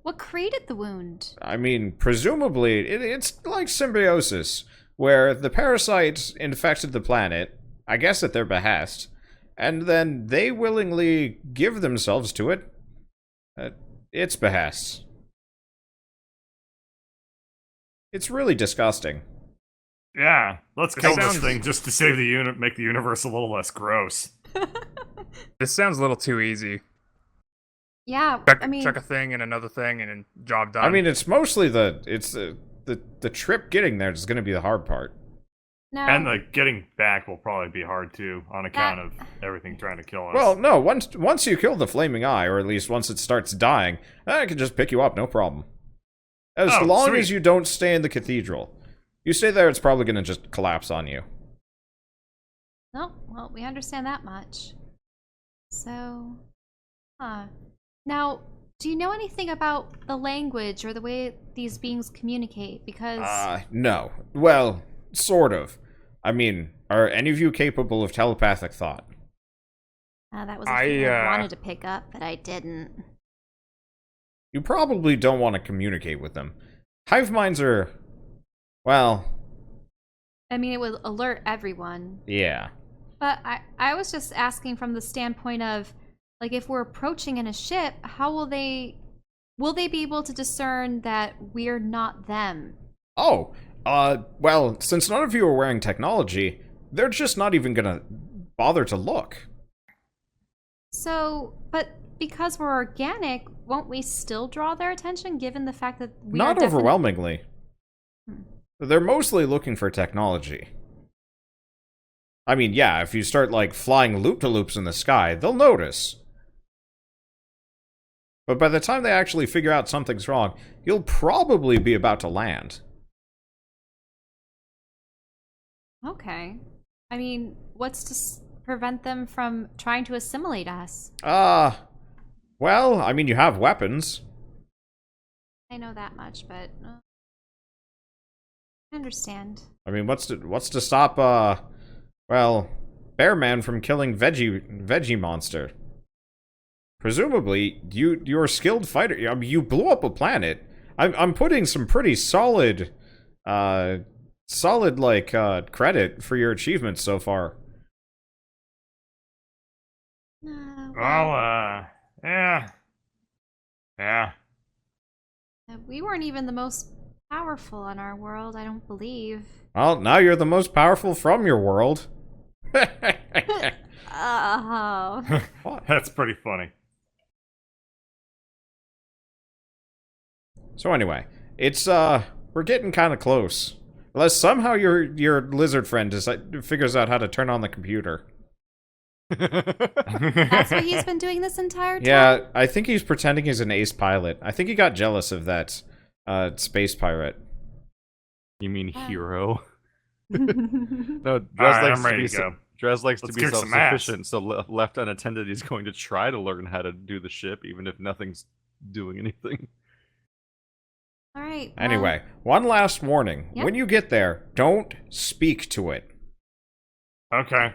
What created the wound?
I mean, presumably, it's like symbiosis, where the parasites infected the planet, I guess at their behest, and then they willingly give themselves to it at its behest. It's really disgusting.
Yeah, let's
This
kill this
sounds-
thing just to save the unit, make the universe a little less gross.
This sounds a little too easy.
Yeah,
Check,
I mean,
check a thing and another thing and then job done.
I mean, it's mostly the trip getting there is going to be the hard part.
no.
And the getting back will probably be hard too, on account of everything trying to kill us.
Well, no, once you kill the flaming eye, or at least once it starts dying, I can just pick you up, no problem. As
Oh,
long
sweet.
as you don't stay in the cathedral. You stay there, it's probably going to just collapse on you.
No, well, we understand that much. So, now, do you know anything about the language or the way these beings communicate? Because
No. Well, sort of. I mean, are any of you capable of telepathic thought?
that was a thing I
I
wanted to pick up, but I didn't.
You probably don't want to communicate with them. Hive minds are... Well,
I mean, it would alert everyone.
yeah.
But I was just asking from the standpoint of, like, if we're approaching in a ship, how will they be able to discern that we're not them?
Oh, well, since none of you are wearing technology, they're just not even gonna bother to look.
So, but because we're organic, won't we still draw their attention given the fact that we
Not
are
overwhelmingly. They're mostly looking for technology. I mean, yeah, if you start, like, flying loop-de-loops in the sky, they'll notice. But by the time they actually figure out something's wrong, you'll probably be about to land.
Okay. I mean, what's to prevent them from trying to assimilate us?
Well, I mean, you have weapons.
I know that much, but I understand.
I mean, what's to stop, well, Bearman from killing Veggie Monster? Presumably, you're a skilled fighter. I mean, you blew up a planet. I'm putting some pretty solid credit for your achievements so far.
Well, yeah. Yeah.
We weren't even the most powerful in our world, I don't believe.
Well, now you're the most powerful from your world.
Oh.
That's pretty funny.
So anyway, it's we're getting kind of close. Unless somehow your lizard friend figures out how to turn on the computer.
That's what he's been doing this entire time?
Yeah, I think he's pretending he's an ace pilot. I think he got jealous of that space pirate.
You mean hero?
Oh.
No, Drez
Alright,
likes
I'm ready
to
to go.
be Drez likes
Let's
to be
kick some ass.
self-sufficient, so left unattended, he's going to try to learn how to do the ship, even if nothing's doing anything.
All right.
Anyway, one last warning.
Yeah?
When you get there, don't speak to it.
Okay.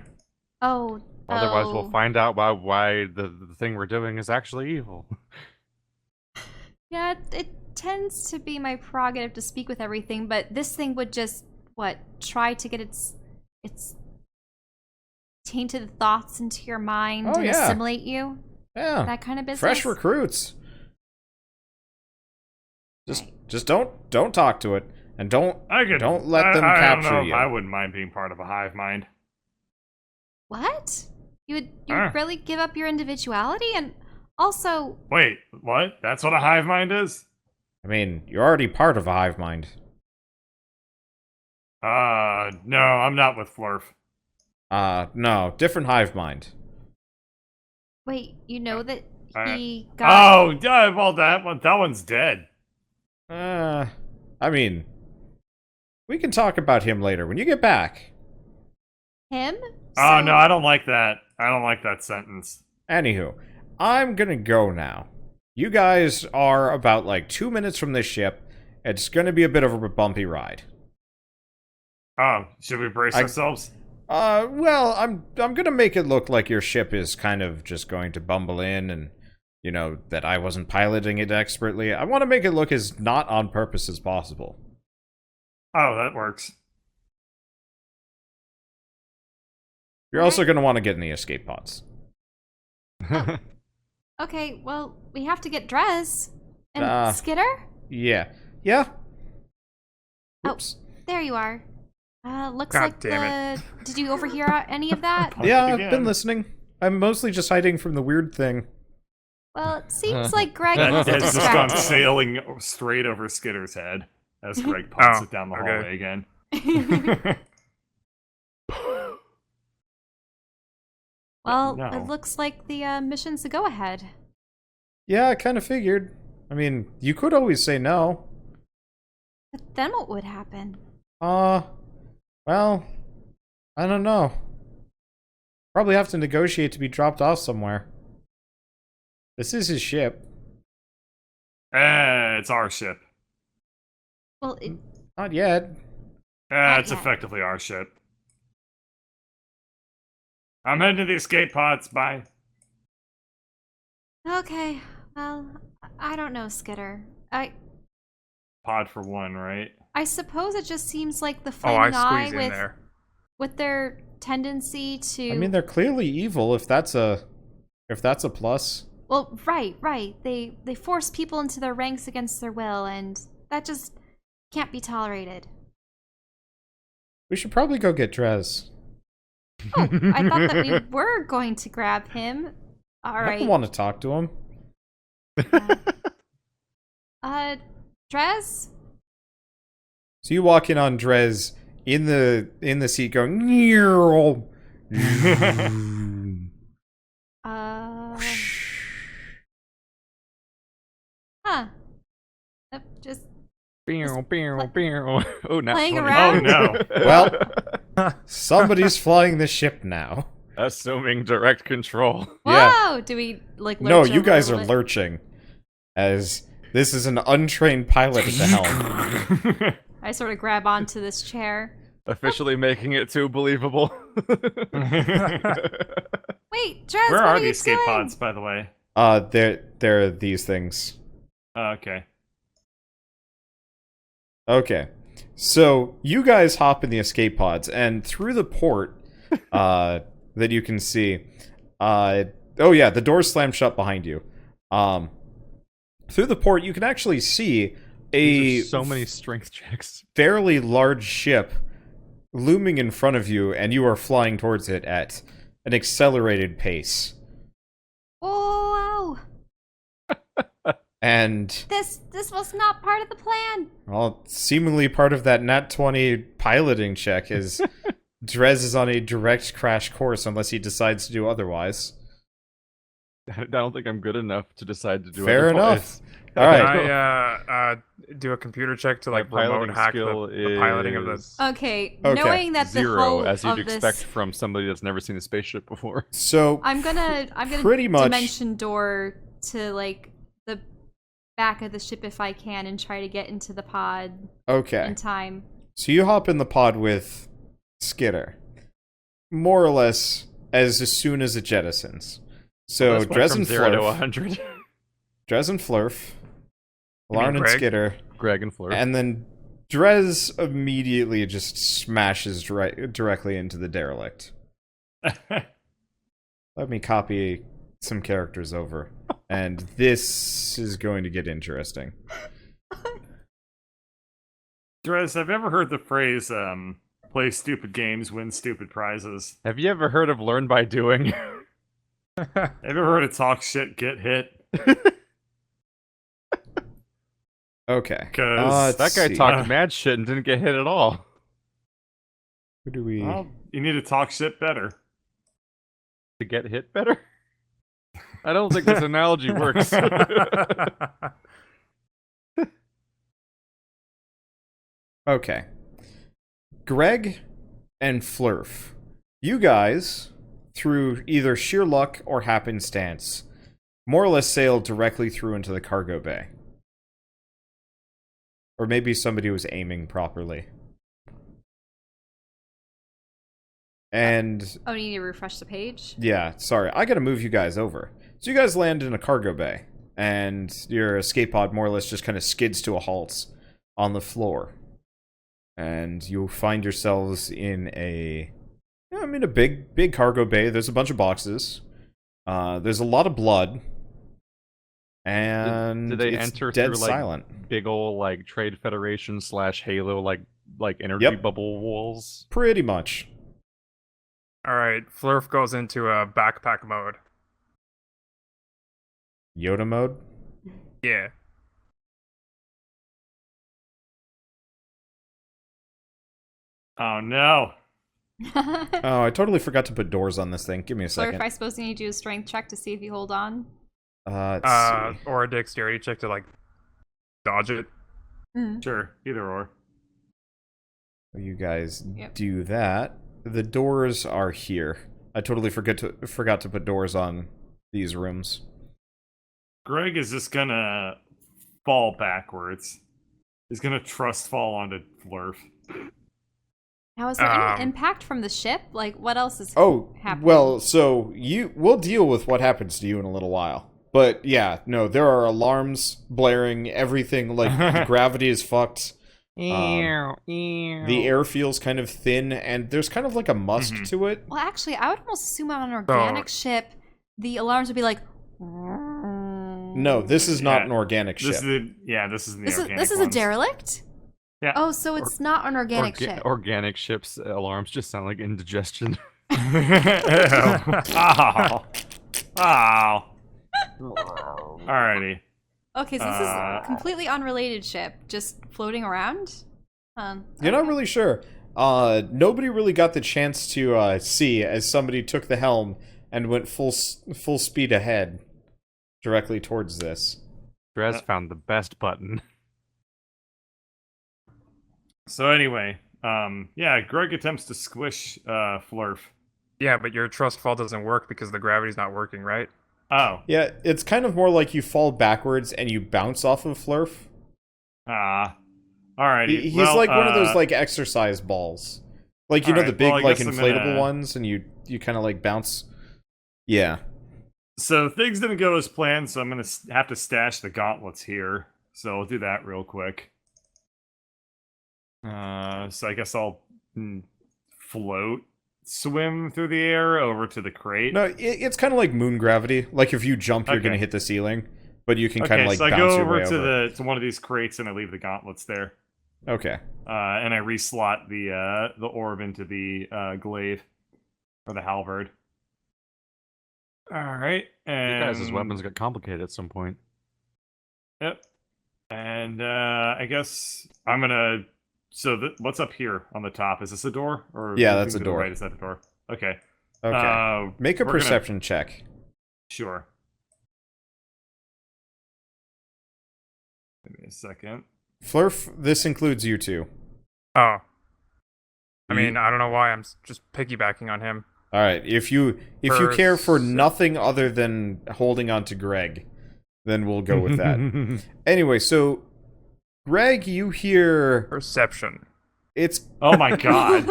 Oh.
Otherwise,
oh.
we'll find out why the thing we're doing is actually evil.
Yeah, it tends to be my prerogative to speak with everything, but this thing would just, try to get its tainted thoughts into your mind
Oh,
and
yeah.
assimilate you?
Yeah.
That kind of business?
Fresh recruits.
Right.
Just don't talk to it, and don't let them
I
capture
don't know
you.
if I wouldn't mind being part of a hive mind.
What? You would really give up your individuality? And also...
Wait, what? That's what a hive mind is?
I mean, you're already part of a hive mind.
No, I'm not with Flurf.
No, different hive mind.
Wait, you know that he got...
Oh, yeah, well, that one's dead.
I mean, we can talk about him later when you get back.
Him?
Oh,
So-
no, I don't like that. I don't like that sentence.
Anywho, I'm gonna go now. You guys are about, like, 2 minutes from this ship. It's gonna be a bit of a bumpy ride.
Oh, should we brace ourselves?
Well, I'm gonna make it look like your ship is kind of just going to bumble in and, you know, that I wasn't piloting it expertly. I want to make it look as not on purpose as possible.
Oh, that works.
You're also gonna want to get in the escape pods.
Okay, well, we have to get Drez. And Skitter?
Yeah. Oops.
There you are. Looks
God
like
damn
Did you overhear any of that?
Yeah, I've
Again.
been listening. I'm mostly just hiding from the weird thing.
Well, it seems like Greg
That
was
has just gone
distracted.
sailing straight over Skitter's head as Greg pops
Oh,
it down the
okay.
hallway again.
Well,
No.
it looks like the mission's a go-ahead.
Yeah, I kind of figured. I mean, you could always say no.
But then what would happen?
Well, I don't know. Probably have to negotiate to be dropped off somewhere. This is his ship.
It's our ship.
Well,
Not yet.
It's
yet.
effectively our ship. I'm heading to the escape pods. Bye.
okay. Well, I don't know, Skitter.
Pod for one, right?
I suppose it just seems like the
Oh, I
Flaming Eye
squeeze in there.
with their tendency to...
I mean, they're clearly evil. If that's a plus.
Well, right. They force people into their ranks against their will, and that just can't be tolerated.
We should probably go get Drez.
Oh, I thought that we were going to grab him. All
I
right.
don't want to talk to him.
Drez?
So you walk in on Drez in the seat going. "Meow."
Huh. Just
Pew, pew, pew. Oh, not
Playing
20.
around?
Oh, no.
Well, somebody's flying the ship now.
Assuming direct control.
whoa!
Yeah.
Do we like?
No,
lurch
you
over
guys
a
are
little bit?
lurching, as this is an untrained pilot at the helm.
I sort of grab onto this chair.
Officially making it too believable.
Wait, Drez,
Where
what
are
you
the escape
doing?
pods, by the way?
They're these things.
Okay.
Okay, so you guys hop in the escape pods, and through the port, that you can see, oh yeah, the doors slam shut behind you. Through the port, you can actually see
These are so many strength checks.
fairly large ship looming in front of you, and you are flying towards it at an accelerated pace.
Oh, wow.
And,
This was not part of the plan.
well, seemingly part of that Nat 20 piloting check is Drez is on a direct crash course unless he decides to do otherwise.
I don't think I'm good enough to decide to do
Fair
otherwise.
enough. All right.
Can I do a computer check to like
My
remote
piloting
hack
skill
the piloting of the?
is
Okay,
Okay.
knowing that the
0,
whole
as you'd
of this,
expect from somebody that's never seen a spaceship before.
So,
I'm gonna
Pretty much-
dimension door to like the back of the ship if I can and try to get into the pod
okay.
in time.
So you hop in the pod with Skitter. More or less as soon as it jettisons. So
That's went
Drez
from
and
0 to
Flurf,
100.
Drez and Flurf,
You mean
Elaryn and
Greg?
Skitter,
Greg and Flurf.
and then Drez immediately just smashes directly into the Derelict. Let me copy some characters over. And this is going to get interesting.
Drez, have you ever heard the phrase, play stupid games, win stupid prizes?
Have you ever heard of learn by doing?
Have you ever heard of talk shit, get hit?
Okay.
'Cause
That guy talked mad shit and didn't get hit at all.
Who do we...
Well, you need to talk shit better.
To get hit better? I don't think this analogy works.
Okay. Greg and Flurf. You guys, through either sheer luck or happenstance, more or less sailed directly through into the cargo bay. Or maybe somebody was aiming properly. And,
Oh, you need to refresh the page?
yeah, sorry, I gotta move you guys over. So you guys land in a cargo bay, and your escape pod more or less just kind of skids to a halt on the floor. And you'll find yourselves in a big cargo bay. There's a bunch of boxes. There's a lot of blood. And
Did they
it's
enter
dead
through like
silent.
big ol' like Trade Federation / Halo like energy
Yep.
bubble walls?
Pretty much.
All right, Flurf goes into a backpack mode.
Yoda mode.
Yeah.
Oh no.
Oh, I totally forgot to put doors on this thing. Give me a
Flurf,
second.
I suppose you need to do a strength check to see if you hold on.
Let's see.
Or a dexterity check to like dodge it.
Sure, either or.
You guys
Yep.
do that. The doors are here. I totally forgot to put doors on these rooms.
Greg is just gonna fall backwards. He's gonna trust fall onto Flurf.
Now, is there any impact from the ship? Like, what else is
Oh,
happening?
well, so we'll deal with what happens to you in a little while. But yeah, no, there are alarms blaring, everything, like, gravity is fucked. The air feels kind of thin, and there's kind of like a musk to it.
Well, actually, I would almost assume on an organic ship, the alarms would be like...
No, this is not
Yeah,
an organic ship.
This is the organic
This is
ones.
a derelict?
Yeah.
Oh, so it's not an organic ship.
Organic ships alarms just sound like indigestion.
Oh. Oh. Alrighty.
Okay, so this is a completely unrelated ship, just floating around?
You're not really sure. Nobody really got the chance to see as somebody took the helm and went full speed ahead, directly towards this.
Drez found the best button.
So anyway, yeah, Greg attempts to squish Flurf.
Yeah, but your trust fall doesn't work because the gravity's not working, right?
Oh.
Yeah, it's kind of more like you fall backwards and you bounce off of Flurf.
Alrighty.
He's
well,
like one of those like exercise balls, like you know the big like inflatable ones, and you kind of like bounce. Yeah.
So things didn't go as planned, so I'm gonna have to stash the gauntlets here. So I'll do that real quick. So I guess I'll swim through the air over to the crate.
No, it's kind of like moon gravity. Like if you jump, you're gonna hit the ceiling, but you can kind of like
so I
bounce
go
your way
over
over.
to one of these crates and I leave the gauntlets there.
Okay.
And I reslot the orb into the glaive or the halberd. All right, and
You guys' weapons got complicated at some point.
Yep. And I guess I'm gonna. So what's up here on the top? Is this a door? Or
Yeah, that's
to
a
the
door.
right, is that a door? Okay.
Okay. Make a
we're
perception check.
Sure. Give me a second.
Flurf, this includes you two.
Oh. I mean, I don't know why I'm just piggybacking on him.
All right. If you care for nothing other than holding on to Greg, then we'll go with that. Anyway, so Greg, you hear
Perception.
it's
Oh my god.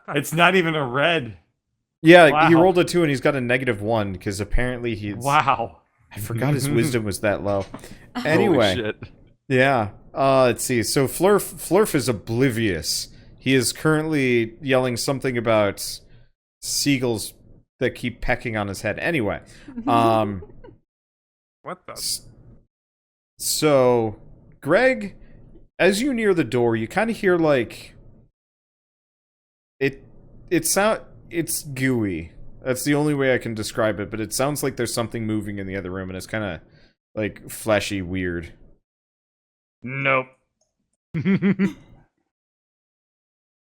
It's not even a red.
yeah. He
Wow.
rolled a 2 and he's got a -1 because apparently he's.
Wow.
I forgot his wisdom was that low. Anyway,
Holy shit.
yeah. Let's see. So Flurf is oblivious. He is currently yelling something about seagulls that keep pecking on his head. Anyway,
What the?
so Greg, as you near the door, you kind of hear like it's gooey. That's the only way I can describe it, but it sounds like there's something moving in the other room and it's kind of like fleshy weird.
Nope.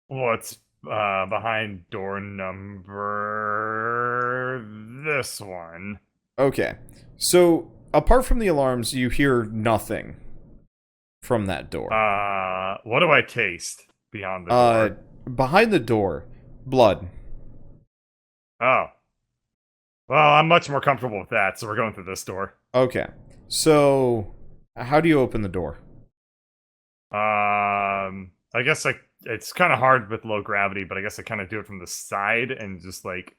What's behind door number this one?
Okay. So, apart from the alarms, you hear nothing from that door.
What do I taste beyond the door?
Behind the door, blood.
Oh. Well, I'm much more comfortable with that, so we're going through this door.
Okay. So, how do you open the door?
I guess it's kind of hard with low gravity, but I guess I kind of do it from the side and just like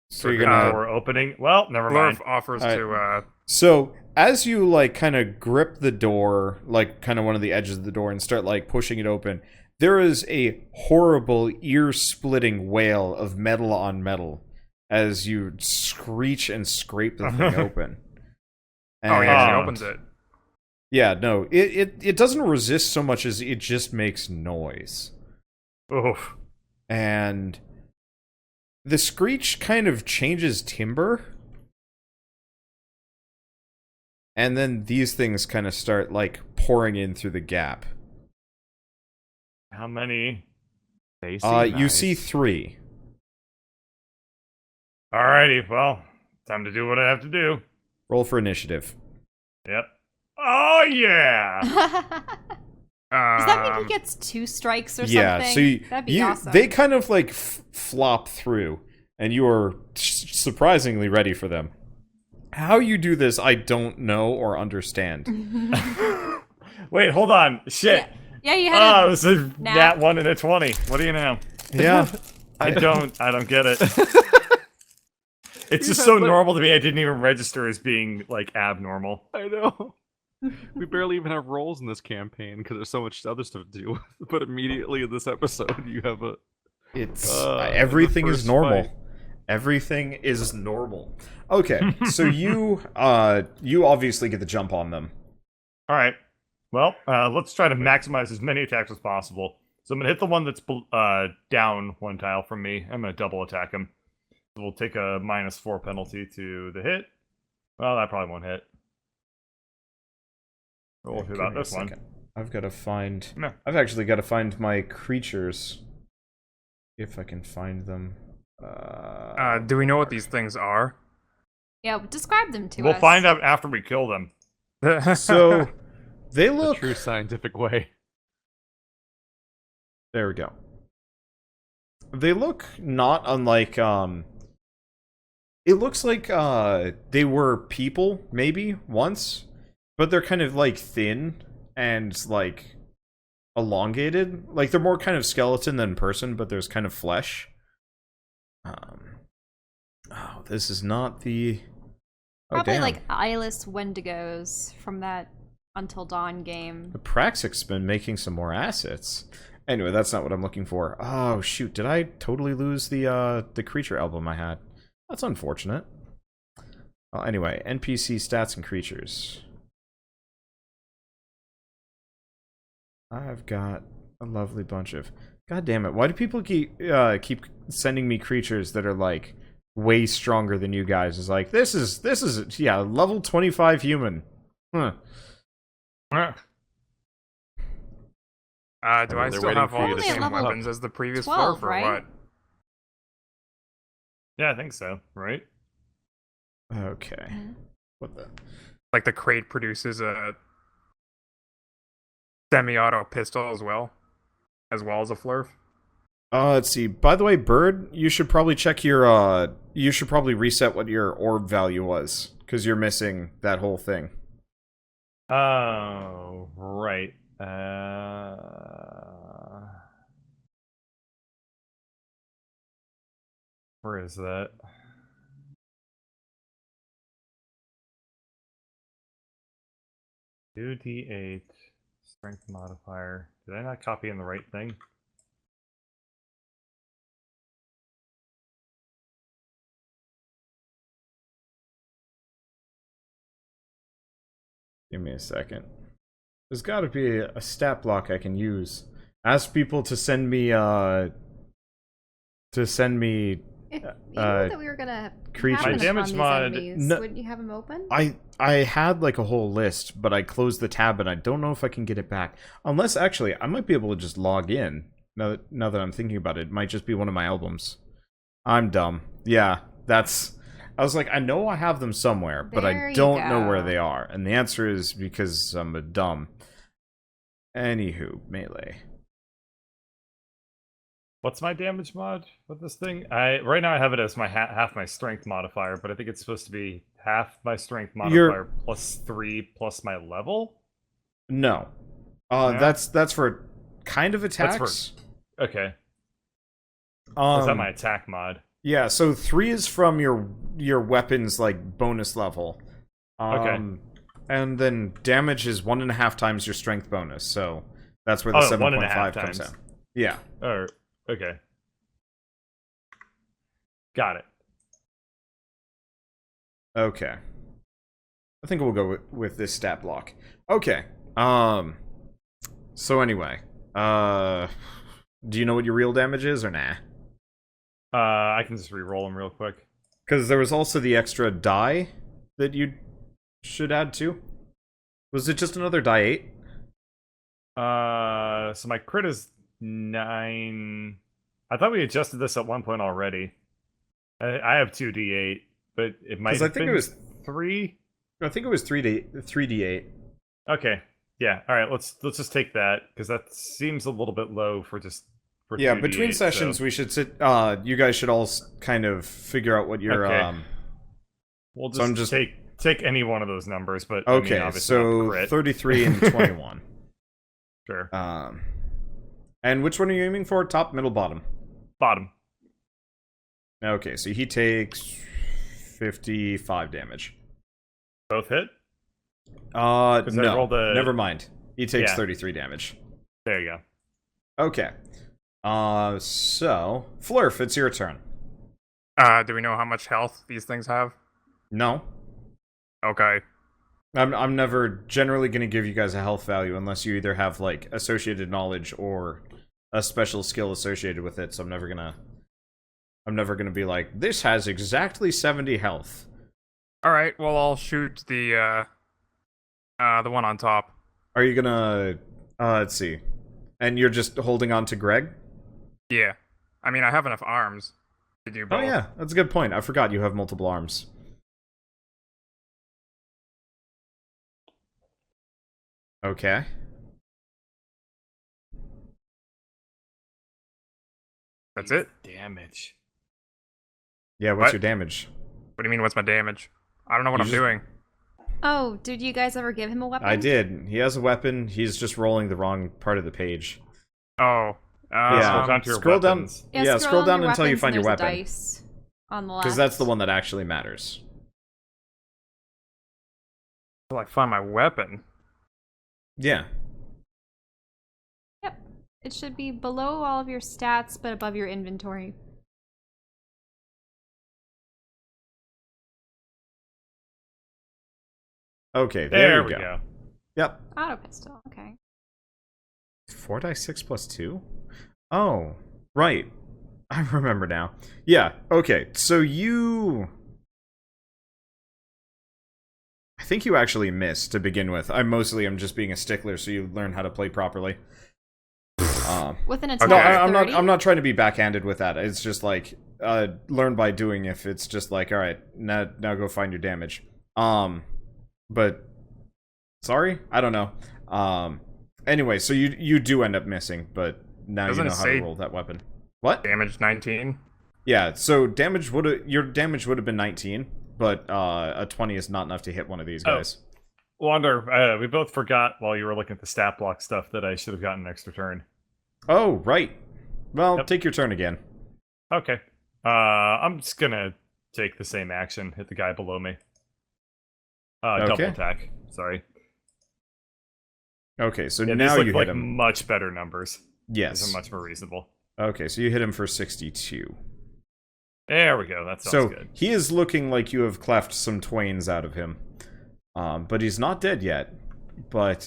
So you're
the
gonna
door opening. Well, never mind.
Flurf offers
All
to,
So, as you like kind of grip the door, like kind of one of the edges of the door and start like pushing it open, there is a horrible ear-splitting wail of metal on metal as you screech and scrape the thing open.
oh yeah, he
And-
opens it.
Yeah, no, it doesn't resist so much as it just makes noise.
Oof.
And the screech kind of changes timbre. And then these things kind of start like pouring in through the gap.
How many?
They seem
You see 3.
Alrighty, well, time to do what I have to do.
Roll for initiative.
Yep. Oh yeah!
Does that mean he gets 2 strikes or
Yeah,
something?
so
That'd be awesome.
they kind of like flop through, and you are surprisingly ready for them. How you do this, I don't know or understand.
Wait, hold on. Shit.
Yeah, you had
Oh,
a
it was a
nap.
nat 1 and a 20. What do you know?
Yeah.
I don't get it. It's just so normal to me. I didn't even register as being like abnormal.
I know. We barely even have roles in this campaign because there's so much other stuff to do. But immediately in this episode, you have a.
It's
the
everything is
first
normal.
fight.
Everything is normal. Okay, so you obviously get the jump on them.
All right. Well, let's try to maximize as many attacks as possible. So I'm gonna hit the one that's down 1 tile from me. I'm gonna double attack him. We'll take a -4 penalty to the hit. Well, that probably won't hit. We'll
Okay,
do
give
about
me a
this one.
second. I've got to find...
No.
I've actually got to find my creatures. If I can find them.
Do we know what these things are?
Yeah, describe them to
We'll
us.
find out after we kill them.
So, they
The
look...
true scientific way.
There we go. They look not unlike, It looks like, they were people, maybe, once. But they're kind of, like, thin and, like, elongated. Like, they're more kind of skeleton than person, but there's kind of flesh. Oh, this is not the... Oh,
Probably
damn.
like eyeless Wendigos from that Until Dawn game.
The Praxic's been making some more assets. Anyway, that's not what I'm looking for. Oh, shoot. Did I totally lose the creature album I had? That's unfortunate. Well, anyway, NPC stats and creatures. I've got a lovely bunch of... God damn it. Why do people keep sending me creatures that are, like, way stronger than you guys? It's like, this is, yeah, level 25 human. Huh.
Do I
They're
still
waiting
have
for
all
you
the
to
same
level
weapons as the previous
12,
Flurf, or
right?
what?
Yeah, I think so, right?
Okay. What the...
Like the crate produces a semi-auto pistol as well as a Flurf.
Let's see. By the way, Bird, you should probably check your, you should probably reset what your orb value was, because you're missing that whole thing.
Oh, right. Where is that? Two D8 strength modifier. Did I not copy in the right thing?
Give me a second. There's got to be a stat block I can use. Ask people to send me,
If you knew that we were gonna
creatures.
happen
My damage
upon these
mod-
enemies,
No-
wouldn't you have them open?
I had like a whole list, but I closed the tab and I don't know if I can get it back. Unless, actually, I might be able to just log in. Now that I'm thinking about it, it might just be one of my albums. I'm dumb. Yeah, that's... I was like, I know I have them somewhere, but
There
I
you
don't know where
go.
they are. And the answer is because I'm a dumb. Anywho, melee.
What's my damage mod with this thing? Right now I have it as my half my strength modifier, but I think it's supposed to be half my strength modifier plus 3 plus my level.
No.
Yeah?
That's for kind of attacks.
That's okay. Is
Um,
that my attack mod?
Yeah, so 3 is from your weapon's like bonus level.
Okay.
And then damage is 1.5 times your strength bonus, so that's where the 7.5 comes
times.
out. Yeah.
Or okay. Got it.
Okay. I think we'll go with this stat block. Okay. So anyway, do you know what your real damage is or nah?
I can just re-roll them real quick.
Because there was also the extra die that you should add to. Was it just another die 8?
So my crit is 9. I thought we adjusted this at one point already. I have 2d8, but it might.
'Cause I
have
think
been
it was
3.
I think it was 3d8.
Okay. Yeah. All right. Let's just take that because that seems a little bit low for just. For
Yeah,
2d8,
between sessions
so.
we should sit. You guys should all kind of figure out what your
Okay. We'll just,
so I'm just-
take any one of those numbers, but I mean,
Okay,
obviously not
so
crit.
33 and 21.
Sure.
And which one are you aiming for? Top, middle, bottom?
Bottom.
Okay, so he takes 55 damage.
Both hit.
No,
I rolled a-
never mind. He takes
Yeah.
33 damage.
There you go.
Okay. So Flurf, it's your turn.
Do we know how much health these things have?
No,
Okay.
I'm never generally going to give you guys a health value unless you either have like associated knowledge or a special skill associated with it. So I'm never gonna I'm never gonna be like, this has exactly 70 health.
All right. Well, I'll shoot the one on top.
Are you gonna... let's see. And you're just holding on to Greg?
Yeah. I mean, I have enough arms to do both.
Oh yeah, that's a good point. I forgot you have multiple arms. Okay.
That's it?
Damage.
Yeah, what's
What?
your damage?
What do you mean, what's my damage? I don't know what I'm doing.
Oh, did you guys ever give him a weapon?
I did. He has a weapon. He's just rolling the wrong part of the page.
Oh.
Scroll down to your
scroll down.
weapons.
Yeah,
Scroll
on
down
your
until you
weapons
find
and
your
there's a
weapon.
dice on the left.
Because that's the one that actually matters.
Until I find my weapon.
Yeah.
Yep. It should be below all of your stats, but above your inventory.
Okay,
There
we
we go.
Yep.
Auto pistol. Okay.
4 dice 6 plus 2? Oh, right. I remember now. Yeah, okay. So you... I think you actually missed to begin with. I mostly am just being a stickler so you learn how to play properly.
With an attack
No,
of 30?
I'm not trying to be backhanded with that. It's just like learn by doing. If it's just like, all right, now go find your damage. But sorry, I don't know. Anyway, so you do end up missing, but now
Doesn't
you know
it
how to
say-
roll that weapon. What?
Damage 19.
Yeah. So your damage would have been 19, but a 20 is not enough to hit one of these
Oh.
guys.
Wander, we both forgot while you were looking at the stat block stuff that I should have gotten an extra turn.
Oh, right. Well,
Yep.
take your turn again.
Okay. I'm just gonna take the same action, hit the guy below me. Double
Okay.
attack. Sorry.
Okay, so
Yeah,
now
these look
you
like
hit him.
much better numbers.
Yes.
These are much more reasonable.
Okay, so you hit him for 62.
There we go. That sounds
So
good.
he is looking like you have cleft some twains out of him. But he's not dead yet. But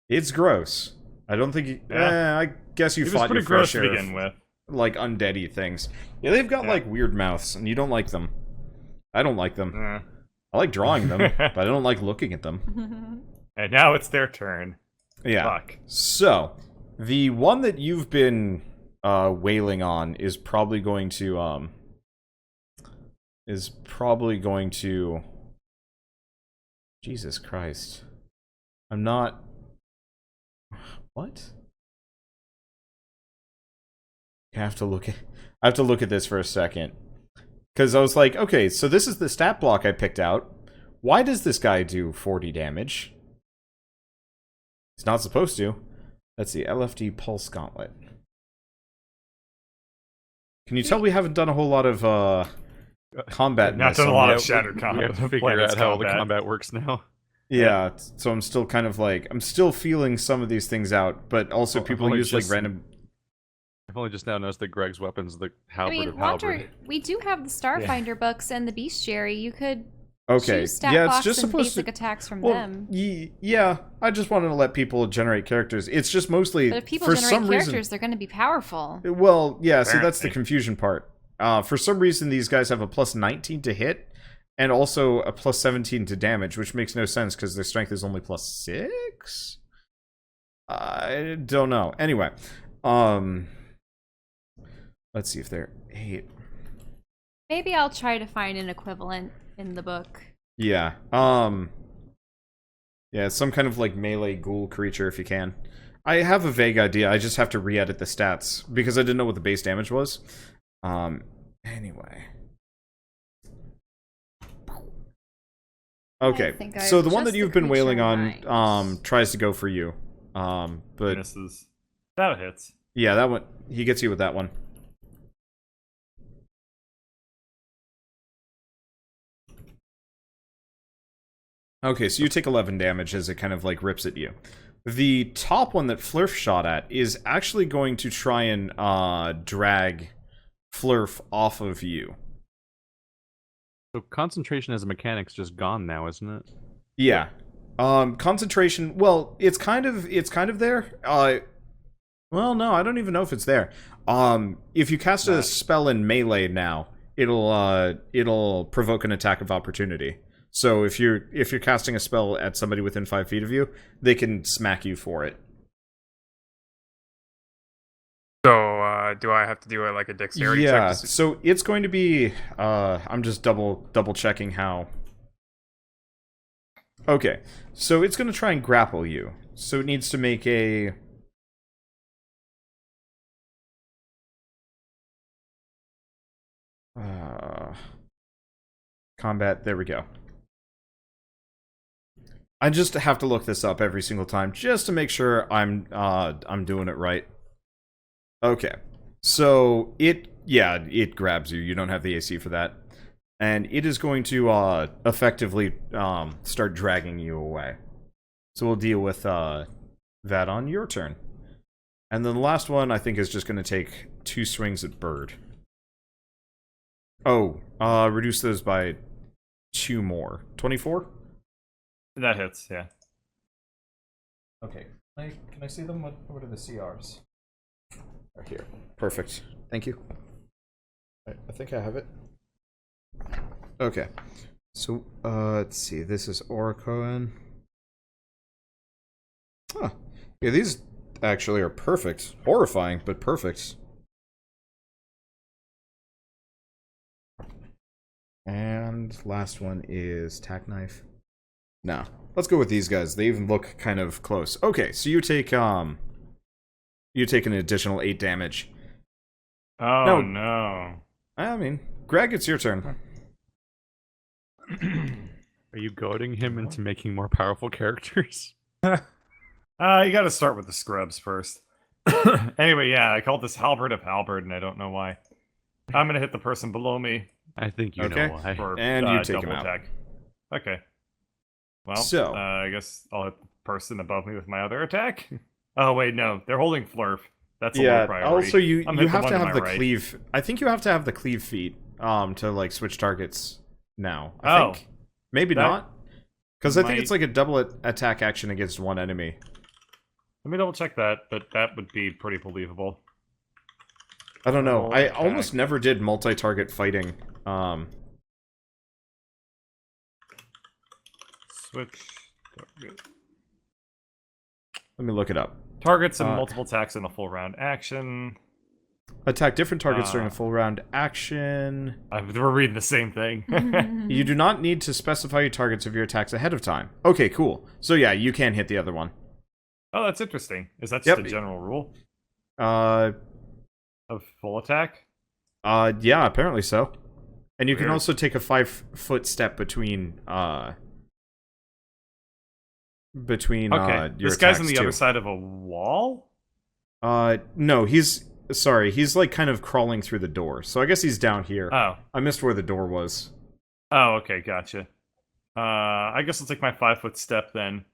it's gross. I don't think I guess you
It was
fought
pretty
your fair
gross to
share
begin
of,
with.
like, undeady things. Yeah, they've got,
Yeah.
like, weird mouths, and you don't like them. I don't like them.
Eh.
I like drawing them, but I don't like looking at them.
And now it's their turn.
Yeah.
Fuck.
So, the one that you've been wailing on is probably going to Jesus Christ. I'm not... What? I have to look at this for a second. Because I was like, okay, so this is the stat block I picked out. Why does this guy do 40 damage? He's not supposed to. That's the LFD Pulse Gauntlet. Can you tell we haven't done a whole lot of combat?
Not done a lot of Shattered
We
Combat.
have to figure
Planets
out how the
combat.
combat works now.
Yeah, so I'm still kind of like, I'm still feeling some of these things out, but also
Well,
people
only
use like
just-
random...
I've only just now noticed that Greg's weapon's the
I
halberd
mean,
of halberd.
Wander, we do have the Starfinder books and the Bestiary. You could
Okay,
choose stat
yeah,
blocks
it's just
and
supposed
basic
to...
attacks from
Well,
them.
yeah, I just wanted to let people generate characters. It's just mostly,
But if people
for
generate
some
characters,
reason...
they're going to be powerful.
Well, yeah, see, that's the
Apparently.
confusion part. For some reason, these guys have a plus 19 to hit, and also a plus 17 to damage, which makes no sense, because their strength is only plus 6? I don't know. Anyway, let's see if they're 8.
Maybe I'll try to find an equivalent in the book.
Yeah, yeah, some kind of, like, melee ghoul creature, if you can. I have a vague idea, I just have to re-edit the stats, because I didn't know what the base damage was. Anyway. Okay,
think
so
I've
the one
just
that you've
the
been wailing
creature
on,
in mind.
tries to go for you. But
Misses. That hits.
yeah, that one, he gets you with that one. Okay, so you take 11 damage as it kind of, like, rips at you. The top one that Flurf shot at is actually going to try and, drag Flurf off of you.
So concentration as a mechanic's just gone now, isn't it?
Yeah. Concentration, well, it's kind of there. Well, no, I don't even know if it's there. If you cast a spell in melee now, it'll provoke an attack of opportunity. So if you're casting a spell at somebody within 5 feet of you, they can smack you for it.
So, do I have to do like a dexterity check?
Yeah.
To see-
So it's going to be. I'm just double checking how. Okay, so it's going to try and grapple you. So it needs to make a. Combat. There we go. I just have to look this up every single time just to make sure I'm doing it right. Okay, so it grabs you. You don't have the AC for that, and it is going to effectively start dragging you away. So we'll deal with that on your turn, and then the last one I think is just going to take 2 swings at Bird. Oh, reduce those by 2 more. 24?
That hits, yeah.
Okay. Can I see them? What are the CRs? Right here. Perfect. Thank you. I think I have it. Okay. So, let's see. This is Oracoan. Huh. Yeah, these actually are perfect. Horrifying, but perfect. And last one is Tack Knife. No. Let's go with these guys. They even look kind of close. Okay, so you take an additional 8 damage.
Oh no.
I mean, Greg, it's your turn.
Are you goading him into making more powerful characters?
You gotta start with the scrubs first. Anyway, yeah, I called this Halberd of Halberd, and I don't know why. I'm gonna hit the person below me.
I think you
Okay.
know why.
For,
And you take him
double
out.
attack. Okay. Well,
So-
I guess I'll hit the person above me with my other attack. Oh wait, no, they're holding Flurf. That's a low priority.
also you
I'm hitting
have
the
to
one
have
to
the
my right.
cleave. I think you have to have the cleave feat to like switch targets now.
Oh.
Think. Maybe
That
not. Because I think
might-
it's like a double attack action against one enemy.
Let me double check that, but that would be pretty believable.
I don't know.
Double
I
attack.
almost never did multi-target fighting.
Switch target.
Let me look it up.
Targets and multiple attacks in a full round action.
Attack different targets during a full round action.
We're reading the same thing.
You do not need to specify your targets of your attacks ahead of time. Okay, cool. So yeah, you can hit the other one.
Oh, that's interesting. Is that just
Yep.
a general rule
Of
full attack?
Yeah, apparently so. And you can
Weird.
also take a 5-foot step between
Okay,
your
this guy's on
attacks,
the
too.
other side of a wall?
No, he's like kind of crawling through the door. So I guess he's down here.
Oh.
I missed where the door was.
Oh, okay, gotcha. I guess I'll take my 5-foot step then.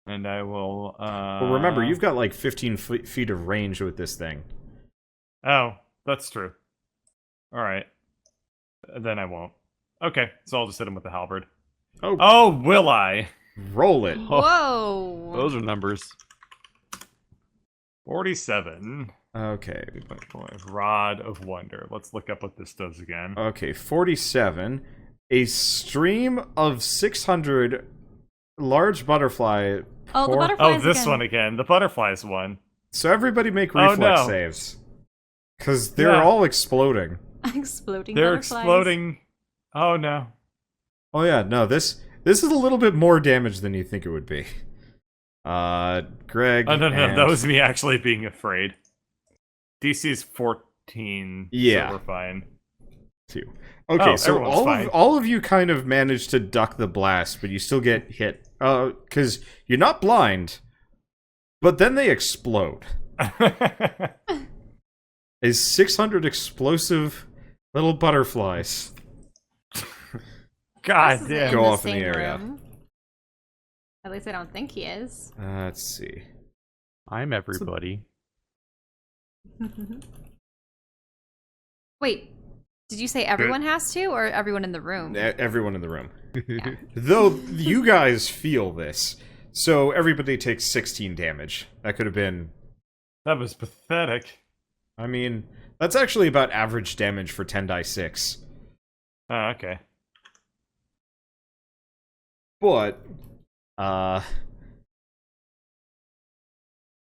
And I will,
But remember, you've got like 15 feet of range with this thing.
Oh, that's true. Alright. Then I won't. Okay, so I'll just hit him with the halberd. Oh, will I?
Roll it.
Whoa.
Those are numbers.
47.
Okay.
3.5. Rod of Wonder. Let's look up what this does again.
Okay, 47. A stream of 600 large butterfly.
Oh, the
pour-
butterflies
Oh, this
again.
one again. The butterflies one.
So everybody make
Oh,
reflex
no.
saves. Because they're
Yeah.
all exploding.
Exploding
They're
butterflies.
exploding. Oh, no.
Oh yeah, no, this is a little bit more damage than you think it would be. Greg.
Oh, no,
and-
that was me actually being afraid. DC is 14.
Yeah.
So we're fine.
2. Okay,
Oh,
so
everyone's fine.
all of you kind of managed to duck the blast, but you still get hit. Because you're not blind, but then they explode. Is 600 explosive little butterflies.
God
This isn't
damn.
Go
the
off in the
same
area.
room. At least I don't think he is.
Let's see.
I'm everybody.
Wait, did you say everyone has to, or everyone in the room?
Everyone in the room.
Yeah.
Though you guys feel this. So everybody takes 16 damage. That could have been
That was pathetic.
I mean, that's actually about average damage for 10 die 6.
Oh, okay.
But, I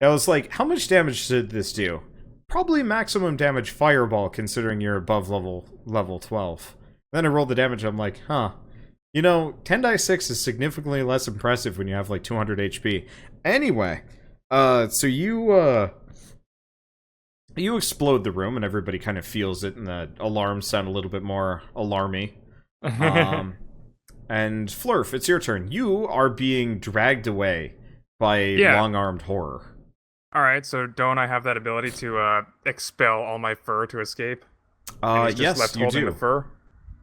was like, how much damage did this do? Probably maximum damage fireball, considering you're above level 12. Then I rolled the damage, I'm like, huh. You know, 10 die 6 is significantly less impressive when you have like 200 HP. Anyway, so you explode the room and everybody kind of feels it, and the alarms sound a little bit more alarmy. And Flurf, it's your turn. You are being dragged away by a long-armed horror.
Alright, so don't I have that ability to expel all my fur to escape? And he's just
Yes,
left
you
holding
do.
the fur?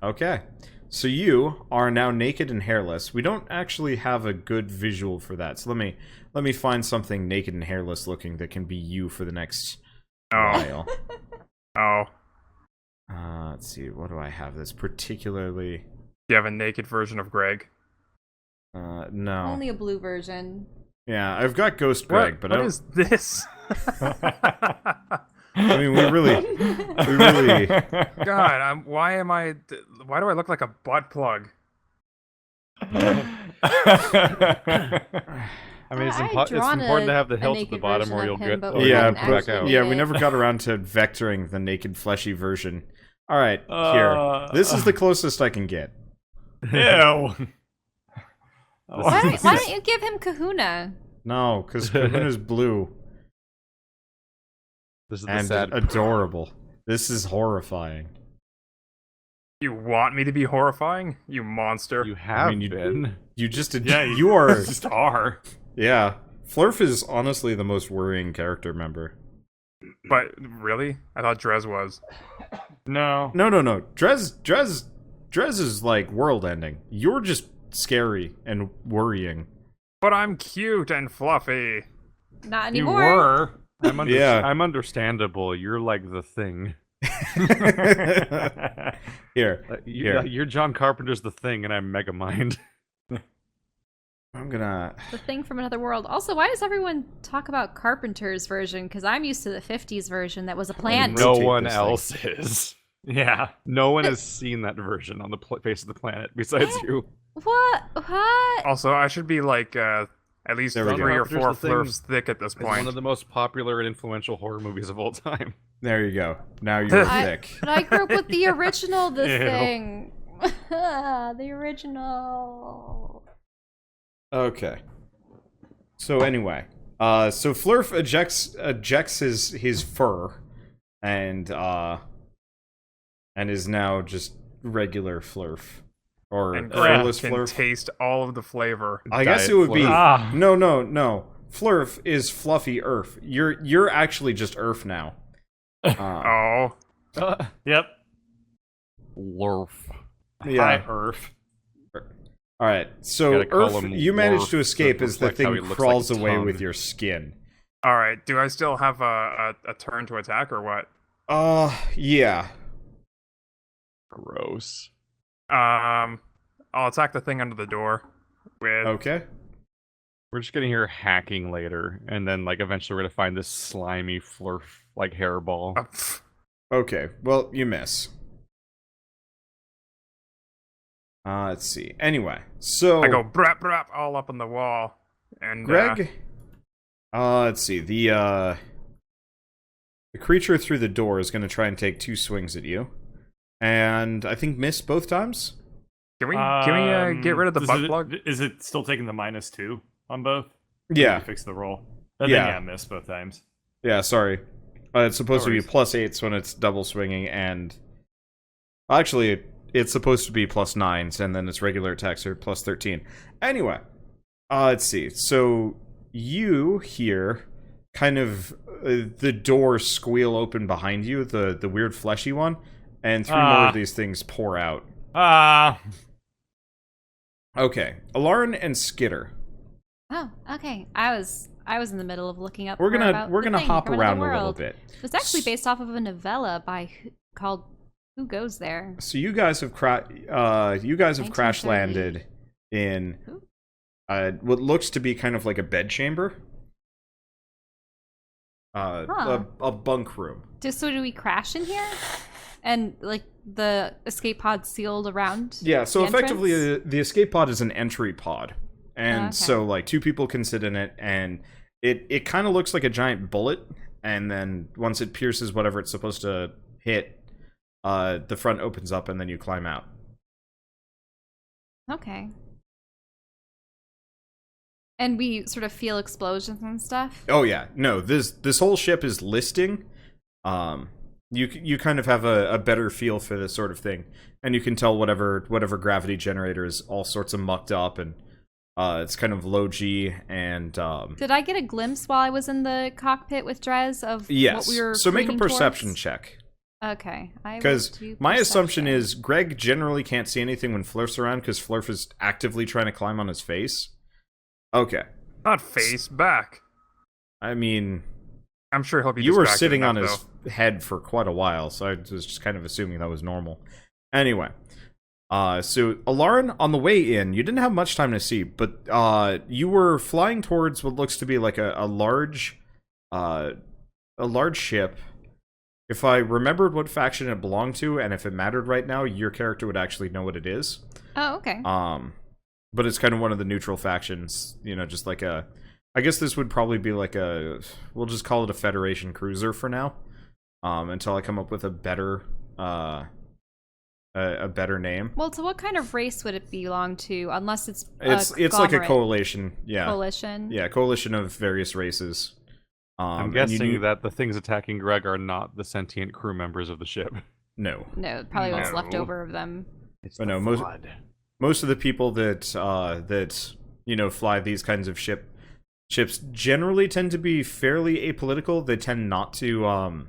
Okay. So you are now naked and hairless. We don't actually have a good visual for that. So let me find something naked and hairless looking that can be you for the next while.
Oh.
Let's see. What do I have that's particularly...
You have a naked version of Greg?
No.
Only a blue version.
Yeah, I've got Ghost Greg, but I
what
don't...
is this?
I mean, we really...
God, why do I look like a butt plug?
I mean, it's,
I'd
it's
drawn
important to have the
a
hilt at the
naked
bottom
version
where
of
you'll
him,
get.
but
or
we
Yeah,
haven't
you'll back
actually
out.
made
yeah, we
it.
never got around to vectoring the naked fleshy version. Alright, here. This is the closest I can get.
Ew.
Why don't you give him Kahuna?
No, because Kahuna's blue
This is the
and
sad part.
adorable. This is horrifying.
You want me to be horrifying? You monster.
You have
mean, you-
been.
You just did.
Yeah,
You are.
just are.
Yeah. Flurf is honestly the most worrying character member.
But really? I thought Drez was.
No.
No. Drez is like world ending. You're just scary and worrying.
But I'm cute and fluffy.
Not
You
anymore.
were.
Yeah.
I'm understandable. You're like the thing.
Here. Here.
You're John Carpenter's The Thing, and I'm Megamind.
I'm gonna.
The thing from another world. Also, why does everyone talk about Carpenter's version? Because I'm used to the 50s version that was a plant.
No.
No
Rotate
one
this thing.
else is.
Yeah.
No one has seen that version on the face of the planet besides you.
What? What?
Also, I should be like at least
There we go.
3 or
Here's
4
the thing.
flurfs thick at this
It's
point.
one of the most popular and influential horror movies of all time.
There you go. Now you're
I-
thick.
But I grew up with the original, this
Ew.
thing. The original.
Okay. So anyway, so Flurf ejects his fur, and is now just regular Flurf, or
And Greg
furless
can
Flurf.
taste all of the flavor.
I guess
Diet
it would be
Flurf.
no. Flurf is fluffy Earth. You're actually just Earth now.
Oh.
Yep.
Lurf.
Yeah.
Hi, Earth.
All right. So
Gotta call
Earth,
him
you manage
Lurf
to escape
to
as the
reflect how
thing
he looks
crawls
like a
away
tongue.
with your skin.
Alright, do I still have a turn to attack or what?
Yeah.
Gross.
I'll attack the thing under the door with
Okay.
We're just gonna hear hacking later, and then like eventually we're gonna find this slimy Flurf like hairball.
pff,
Okay. Well, you miss. Let's see. Anyway, so
I go brap brap all up on the wall. And
Greg. Let's see. The creature through the door is going to try and take 2 swings at you, and I think miss both times.
can we get rid of the butt plug?
Is it still taking the -2 on both?
Yeah.
You fix the roll. Then
Yeah.
yeah, miss both times.
Yeah. Sorry. It's supposed
No
to be +8s when it's double swinging, and actually, it's supposed to be +9s, and then its regular attacks are +13. Anyway, let's see. So you hear kind of the door squeal open behind you, the weird fleshy one, and 3 more of these things pour out. Okay, Elaryn and Skitter.
Oh, okay. I was in the middle of looking up.
We're
more
gonna
about
we're
the
gonna
thing
hop
from
around
another
a little
world.
bit.
It was actually based off of a novella called "Who Goes There."
So you guys have crash landed in
Who?
what looks to be kind of like a bedchamber. A bunk room.
So do we crash in here? And, like, the escape pod sealed around?
Yeah, so
the
effectively,
entrance?
the escape pod is an entry pod. And
Okay.
so, like, 2 people can sit in it, and it kind of looks like a giant bullet, and then once it pierces whatever it's supposed to hit, the front opens up, and then you climb out.
Okay. And we sort of feel explosions and stuff?
Oh yeah, no, this whole ship is listing. You kind of have a better feel for this sort of thing, and you can tell whatever gravity generator is all sorts of mucked up, and it's kind of low G. And
Did I get a glimpse while I was in the cockpit with Drez of
yes,
what we were
so make a
leaning
perception
towards?
check,
Okay.
because my assumption is Greg generally can't see anything when Flurf's around because Flurf is actively trying to climb on his face. Okay,
Not face, back.
I mean,
I'm sure he'll be
you were
distracted
sitting on
enough,
his head for quite a while, so I was just kind of assuming that was normal. Anyway, so Elaryn, on the way in, you didn't have much time to see, but you were flying towards what looks to be like a large ship. If I remembered what faction it belonged to, and if it mattered right now, your character would actually know what it is.
Oh, okay.
But it's kind of one of the neutral factions, you know, just like I guess this would probably be like we'll just call it a Federation cruiser for now, until I come up with a better name.
Well, to what kind of race would it belong to? Unless it's
It's like a coalition, yeah.
Coalition?
Yeah, coalition of various races.
I'm
and
guessing that the things attacking Greg are not the sentient crew members of the ship.
No.
No, probably what's
No.
left over of them.
It's
But no, most of the people that you know fly these kinds of ships generally tend to be fairly apolitical. They tend not to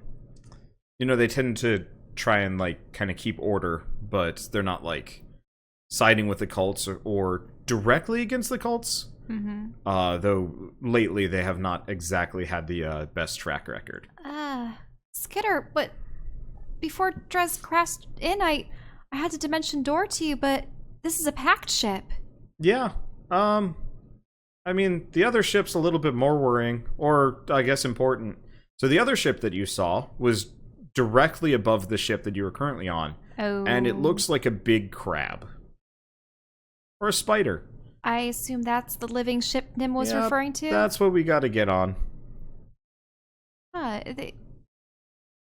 they tend to try and like kind of keep order, but they're not like siding with the cults or directly against the cults.
Mm-hmm.
Though lately they have not exactly had the best track record.
Skitter, but before Drez crashed in, I had to dimension door to you, but this is a packed ship.
Yeah. I mean, the other ship's a little bit more worrying, or I guess important. So the other ship that you saw was directly above the ship that you were currently on,
Oh.
and it looks like a big crab. Or a spider.
I assume that's the living ship Nim was
Yep,
referring to?
That's what we gotta get on.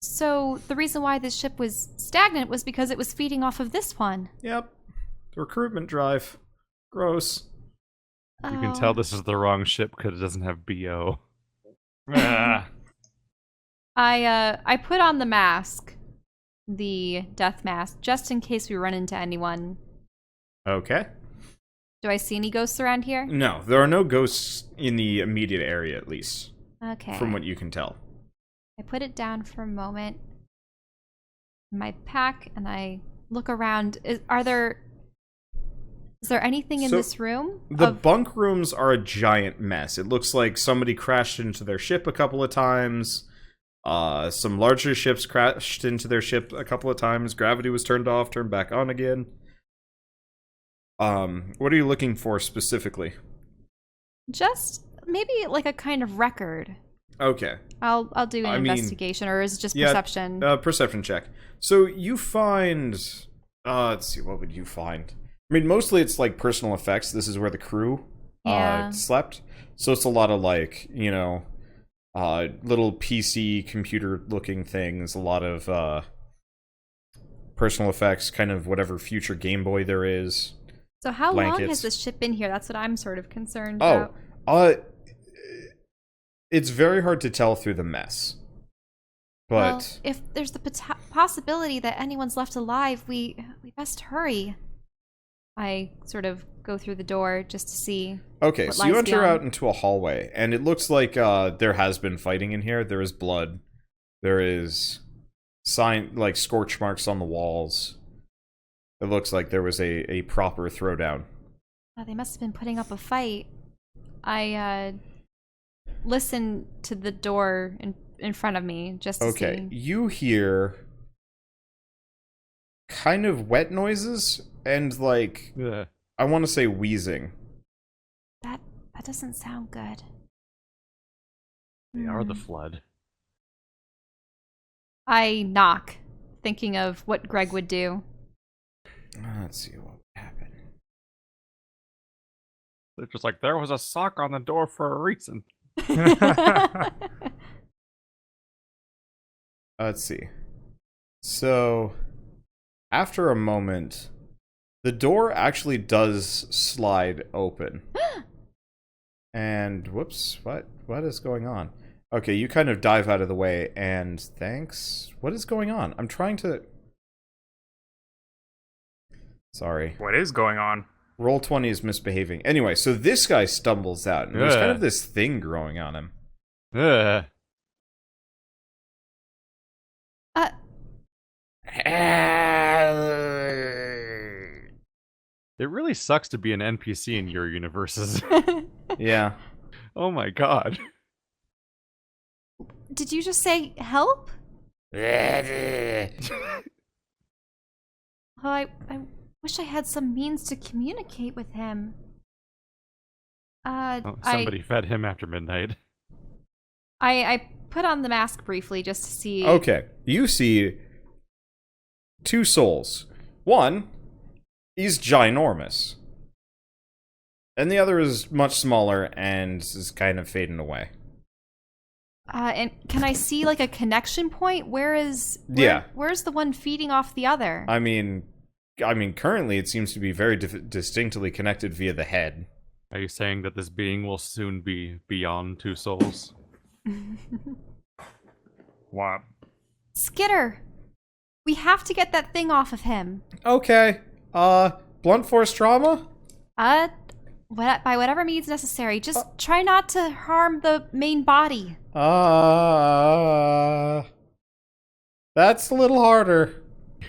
So the reason why this ship was stagnant was because it was feeding off of this one.
Yep. Recruitment drive. Gross.
You can tell this is the wrong ship because it doesn't have BO.
Ah.
I put on the mask, the death mask, just in case we run into anyone.
Okay.
Do I see any ghosts around here?
No, there are no ghosts in the immediate area, at least.
Okay.
From what you can tell.
I put it down for a moment in my pack, and I look around. Is there anything in
So,
this room?
The bunk rooms are a giant mess. It looks like somebody crashed into their ship a couple of times. Some larger ships crashed into their ship a couple of times. Gravity was turned off, turned back on again. What are you looking for specifically?
Just maybe like a kind of record.
Okay.
I'll do an
I mean,
investigation, or is it just
yeah,
perception?
Perception check. So you find... let's see, what would you find? I mean, mostly it's like personal effects. This is where the crew
Yeah.
slept. So it's a lot of like, you know, little PC computer looking things, a lot of personal effects, kind of whatever future Game Boy there is.
So how long has
blankets.
this ship been here? That's what I'm sort of concerned
Oh,
about.
it's very hard to tell through the mess.
Well,
But
if there's the possibility that anyone's left alive, we best hurry. I sort of go through the door just to see.
okay,
what
so you
lies
enter
beyond.
out into a hallway, and it looks like there has been fighting in here. There is blood. There is like scorch marks on the walls. It looks like there was a proper throwdown.
They must have been putting up a fight. I listen to the door in front of me just to
Okay,
see.
you hear kind of wet noises and like
Yeah.
I want to say wheezing.
That doesn't sound good.
They are the
Hmm.
flood.
I knock, thinking of what Greg would do.
Let's see what happened.
They're just like, there was a sock on the door for a reason.
Let's see. So, after a moment, the door actually does slide open. And, whoops, what is going on? Okay, you kind of dive out of the way, and thanks. What is going on? I'm trying to... Sorry.
What is going on?
Roll20 is misbehaving. Anyway, so this guy stumbles out, and there's kind
Ugh.
of this thing growing on him.
Ugh. It really sucks to be an NPC in your universes.
Yeah.
Oh my god.
Did you just say help? Oh, I wish I had some means to communicate with him.
Oh, somebody fed him after midnight.
I put on the mask briefly just to see.
Okay, you see two souls. One, he's ginormous. And the other is much smaller and is kind of fading away.
And can I see like a connection point? Where's the one feeding off the other?
I mean, currently it seems to be very distinctly connected via the head.
Are you saying that this being will soon be beyond two souls?
What?
Skitter, we have to get that thing off of him.
Okay. Blunt force trauma?
By whatever means necessary. Just try not to harm the main body.
That's a little harder.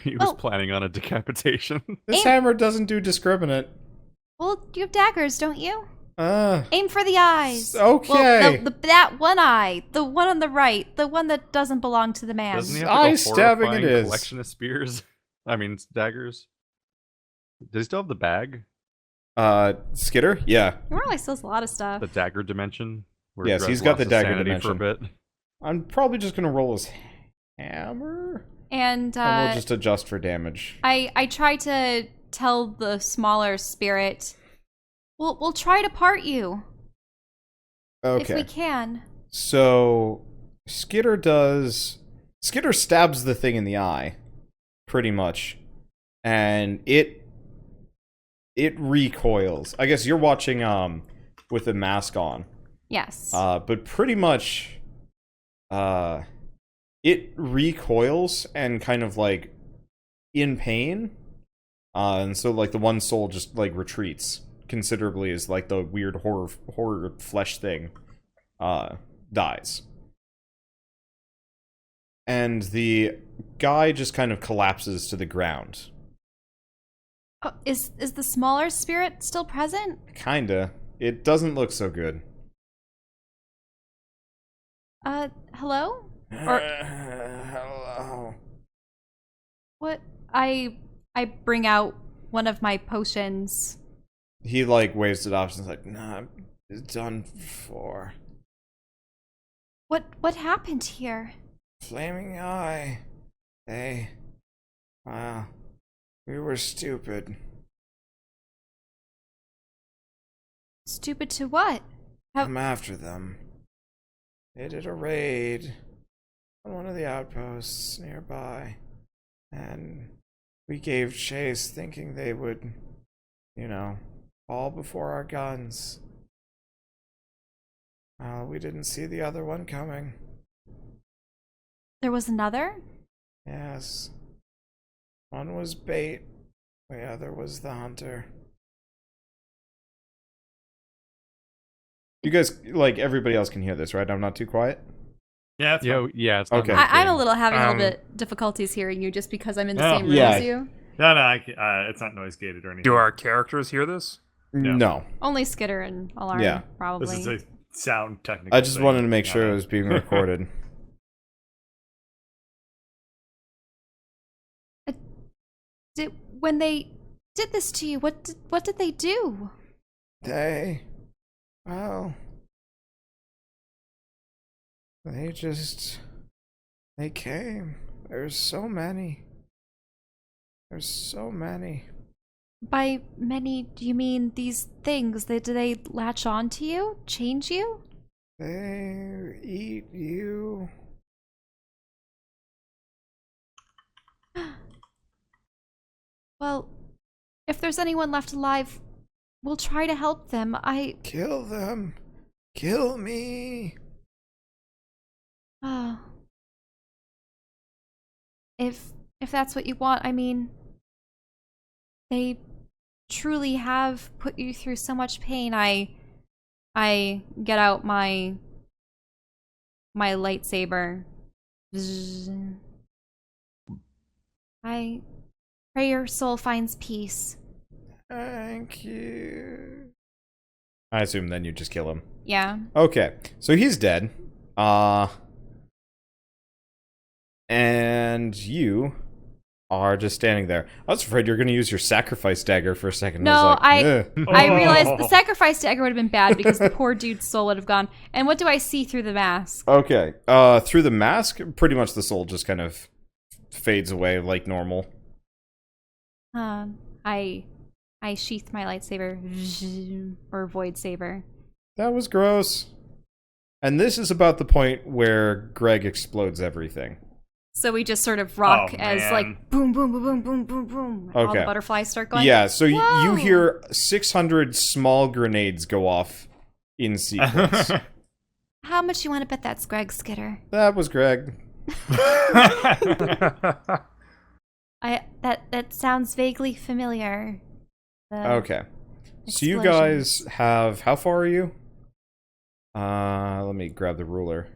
He was planning on a decapitation.
This hammer doesn't do discriminate.
Well, you have daggers, don't you?
Uh,
Aim for the eyes.
okay.
Well, that one eye. The one on the right. The one that doesn't belong to the man.
Doesn't he have to go
Eye stabbing it
horrifying
is.
collection of spears? I mean, daggers. Does he still have the bag?
Skitter? Yeah.
He really steals a lot of stuff.
The dagger dimension? Where
Yes,
Drez
he's got
lost
the
his
dagger
sanity
dimension.
for a bit.
I'm probably just gonna roll his hammer.
And
And we'll just adjust for damage.
I try to tell the smaller spirit, we'll try to part you if we
Okay.
can.
So Skitter stabs the thing in the eye, pretty much. And it recoils. I guess you're watching with the mask on.
Yes.
But pretty much it recoils and kind of like in pain. And so like the one soul just like retreats considerably as like the weird horror flesh thing dies. And the guy just kind of collapses to the ground.
Oh, is the smaller spirit still present?
Kinda. It doesn't look so good.
Hello?
Hello.
What? I bring out one of my potions.
He like waves it off and is like, nah, it's done for.
What happened here?
Flaming eye. Wow. We were stupid.
Stupid to what?
I'm after them. They did a raid on one of the outposts nearby. And we gave chase thinking they would, fall before our guns. We didn't see the other one coming.
There was another?
Yes. One was bait, the other was the hunter. You guys, like, everybody else can hear this, right? I'm not too quiet?
Yeah, it's fine.
Yeah, it's
Okay.
not
I'm a little having a little
Um,
bit difficulties hearing you just because I'm in the
Oh,
same room
yeah.
as you.
No, it's not noise gated or anything.
Do our characters hear this?
No.
Only Skitter and Elaryn,
Yeah.
probably.
This is a sound technical.
I just
thing.
wanted to make sure it was being recorded.
When they did this to you, what did they do?
They came. There's so many. There's so many.
By many, do you mean these things? Do they latch on to you? Change you?
They eat you.
Well, if there's anyone left alive, we'll try to help them.
Kill them. Kill me.
Oh. If that's what you want, I mean, they truly have put you through so much pain. I get out my lightsaber. I pray your soul finds peace.
Thank you. I assume then you just kill him.
Yeah.
Okay, so he's dead. And you are just standing there. I was afraid you were going to use your sacrifice dagger for a second.
No,
I was like,
I realized the sacrifice dagger would have been bad because the poor dude's soul would have gone. And what do I see through the mask?
Okay, through the mask, pretty much the soul just kind of fades away like normal.
I sheath my lightsaber or void saber.
That was gross. And this is about the point where Greg explodes everything.
So we just sort of rock as
man.
like boom, boom, boom, boom, boom, boom, boom. All
Okay.
the butterflies start going.
Yeah, so you
Whoa!
hear 600 small grenades go off in sequence.
How much you want to bet that's Greg Skitter?
That was Greg.
That sounds vaguely familiar.
Okay. So you
explosions.
guys have... How far are you? Let me grab the ruler.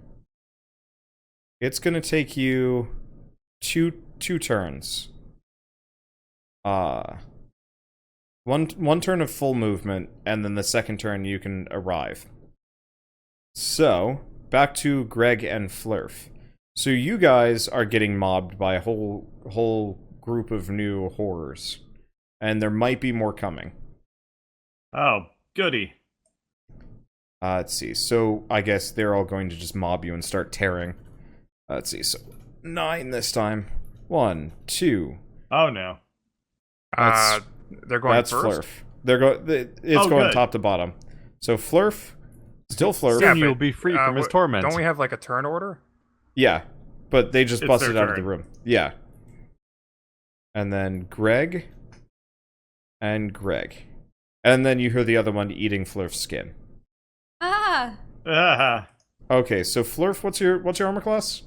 It's gonna take you two turns. One turn of full movement, and then the second turn you can arrive. So, back to Greg and Flurf. So you guys are getting mobbed by a whole group of new horrors. And there might be more coming.
Oh, goody.
Let's see. So I guess they're all going to just mob you and start tearing. Let's see. So 9 this time. 1, 2.
Oh, no.
They're going
That's
first.
Flurf. It's
Oh,
going
good.
top to bottom. So Flurf, still Flurf.
Soon
Yeah,
you'll
but,
be free from his torment.
Don't we have like a turn order?
Yeah, but they just
It's
busted
their
out of the
turn.
room. Yeah. And then Greg and Greg. And then you hear the other one eating Flurf's skin.
Ah,
Okay, so Flurf, what's your armor class?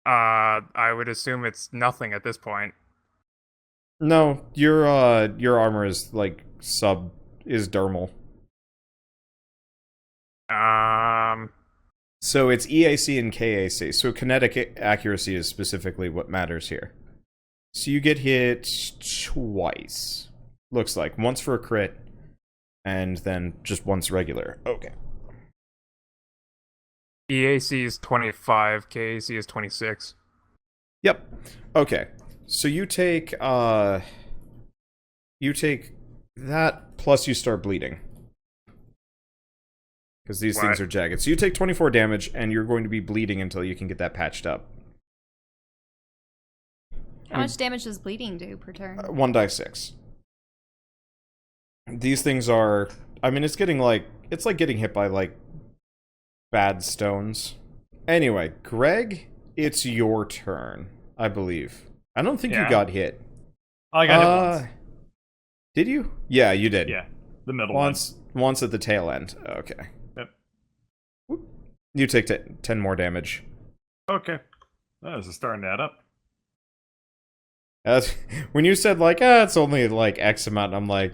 I would assume it's nothing at this point.
No, your armor is like is dermal. So it's EAC and KAC. So kinetic accuracy is specifically what matters here. So you get hit twice. Looks like once for a crit, and then just once regular. Okay.
EAC is 25, KAC is 26.
Yep. Okay. So you take that plus you start bleeding. Because these things
What?
are jagged. So you take 24 damage, and you're going to be bleeding until you can get that patched up.
how much damage does bleeding do per turn?
1d6. These things are... I mean, it's like getting hit by, like, bad stones. Anyway, Greg, it's your turn, I believe. I don't think you
Yeah.
got hit.
I got it once.
Did you? Yeah, you did.
Yeah, the middle
Once at the tail end. Okay.
Yep.
Whoop. You take 10 more damage.
one. Okay. That was starting to add up.
When you said, like, it's only, like, X amount, I'm like,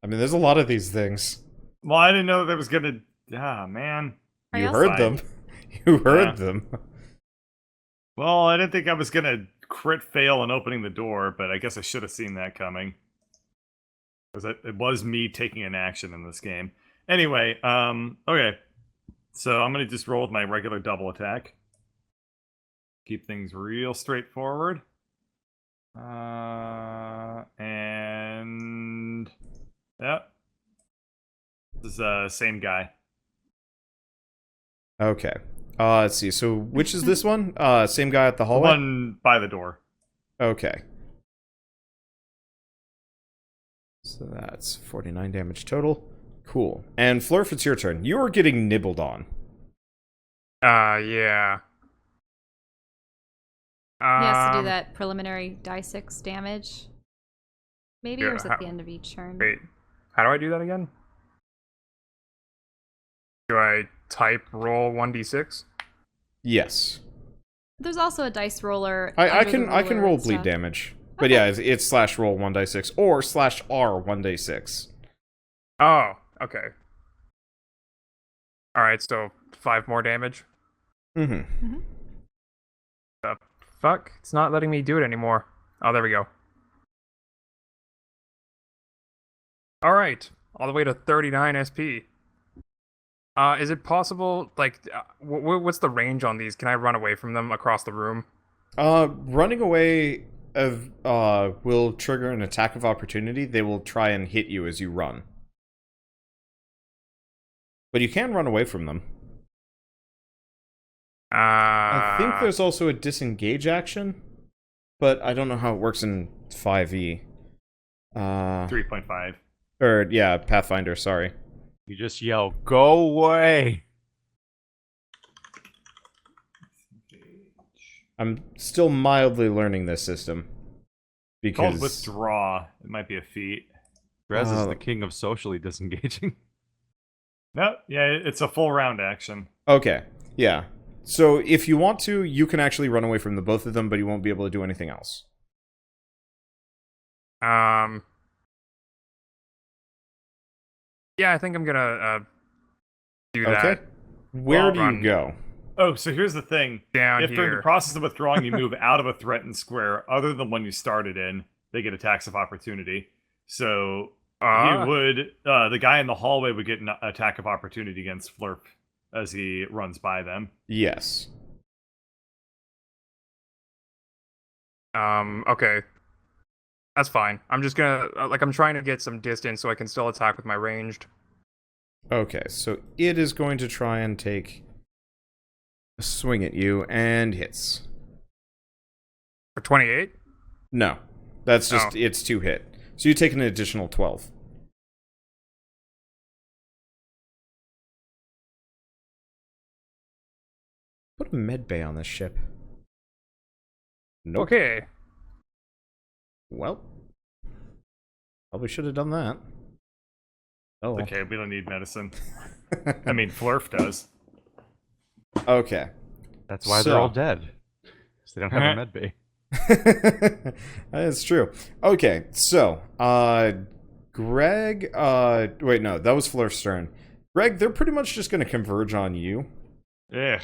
I mean, there's a lot of these things.
Well, I didn't know that was gonna... Ah, man.
You
else?
heard them. You heard them.
Well, I didn't think I was gonna crit fail in opening the door, but I guess I should have seen that coming. Because it was me taking an action in this game. Anyway, okay. So I'm gonna just roll with my regular double attack. Keep things real straightforward. And... Yep. This is same guy.
Okay. Let's see. So which is this one? Same guy at the
The
hallway?
one by the door.
Okay. So that's 49 damage total. Cool. And Flurf, it's your turn. You are getting nibbled on.
Yeah.
He has to do
Um,
that preliminary die 6 damage. Maybe,
Yeah,
or is it
how-
at the end of each turn?
Wait, how do I do that again? Do I type roll 1d6?
Yes.
There's also a dice roller.
I
under the
can
ruler
roll
and
bleed
stuff.
damage. But
Okay.
yeah, it's slash roll 1d6 or slash R 1d6.
Oh, okay. Alright, so 5 more damage.
Mm-hmm.
Fuck, it's not letting me do it anymore. Oh, there we go. Alright, all the way to 39 SP. Is it possible, like, what's the range on these? Can I run away from them across the room?
Running away will trigger an attack of opportunity. They will try and hit you as you run. But you can run away from them. I think there's also a disengage action, but I don't know how it works in 5e.
3.5.
Or, yeah, Pathfinder, sorry.
You just yell, "Go away!"
I'm still mildly learning this system.
Called
Because...
withdraw. It might be a feat.
Drez is
Oh.
the king of socially disengaging.
No, yeah, it's a full round action.
Okay, yeah. So if you want to, you can actually run away from the both of them, but you won't be able to do anything else.
Yeah, I think I'm gonna do
Okay.
that.
Where
Well,
do
run
you go?
Oh, so here's the thing.
Down
If during
here.
the process of withdrawing you move out of a threatened square other than one you started in, they get attacks of opportunity. So he would, the guy in the hallway would get an attack of opportunity against Flurf as he runs by them.
Yes.
Okay. That's fine. I'm just gonna, I'm trying to get some distance so I can still attack with my ranged.
Okay, so it is going to try and take a swing at you, and hits.
For 28?
No. That's just,
Oh.
it's 2 hit. So you take an additional 12. Put a med bay on this ship. Nope.
Okay.
Well. Probably should have done that. Oh.
It's okay, we don't need medicine. I mean, Flurf does.
Okay.
That's why
So-
they're all dead. 'Cause they don't have a med bay.
That's true. Okay, so, Greg, wait, no, that was Flurf's turn. Greg, they're pretty much just gonna converge on you.
Ugh.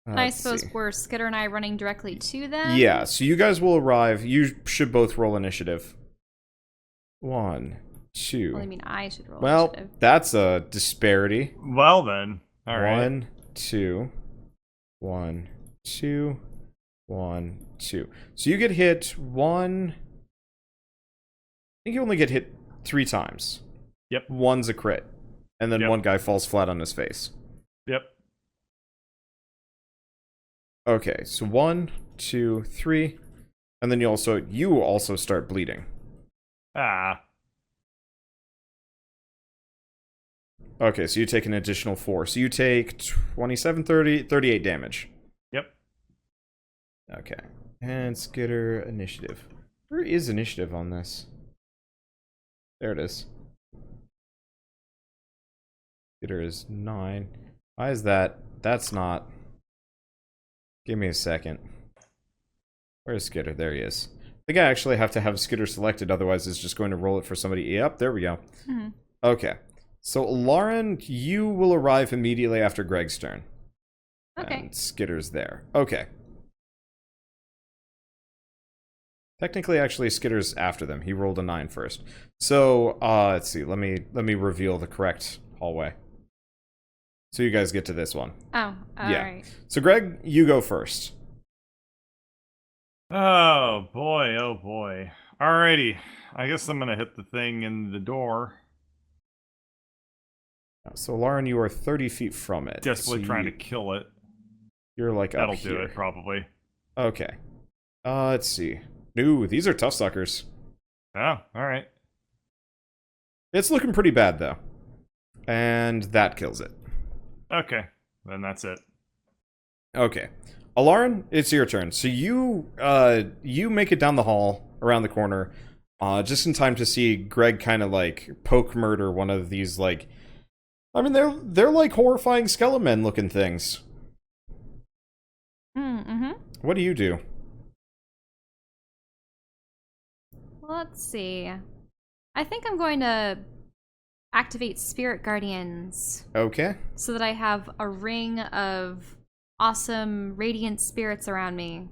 I
Let's
suppose
see.
we're Skitter and I running directly to them.
Yeah, so you guys will arrive. You should both roll initiative. 1, 2.
Well, I mean, I should roll
Well,
initiative.
that's a disparity.
Well then. Alright.
1, 2, 1, 2, 1, 2. So you get hit 1. I think you only get hit 3 times.
Yep.
1's a crit. And then
Yep.
one guy falls flat on his face.
Yep.
Okay, so 1, 2, 3. And then you also start bleeding.
Ah.
Okay, so you take an additional 4. So you take 27, 30, 38 damage.
Yep.
Okay. And Skitter initiative. Where is initiative on this? There it is. Skitter is 9. Why is that? That's not. Give me a second. Where's Skitter? There he is. I think I actually have to have Skitter selected, otherwise it's just going to roll it for somebody. Yep, there we go.
Mhm.
Okay. So, Elaryn, you will arrive immediately after Greg's turn.
Okay.
And Skitter's there. Okay. Technically, actually, Skitter's after them. He rolled a 9 first. So, let's see. Let me reveal the correct hallway. So you guys get to this one.
Oh,
Yeah.
alright.
So, Greg, you go first.
Oh boy, oh boy. Alrighty. I guess I'm gonna hit the thing in the door.
So, Lauren, you are 30 feet from it.
Desperately
So
trying to kill it.
You're like
That'll
up
do
here.
it, probably.
Okay. Let's see. Ooh, these are tough suckers.
Oh, alright.
It's looking pretty bad, though. And that kills it.
Okay, then that's it.
Okay. Elaryn, it's your turn. So you make it down the hall, around the corner, just in time to see Greg kind of, like, poke murder one of these, like... I mean, they're like horrifying skeleton looking things.
Mm-hmm.
What do you do?
Let's see. I think I'm going to activate Spirit Guardians
Okay.
so that I have a ring of awesome radiant spirits around me.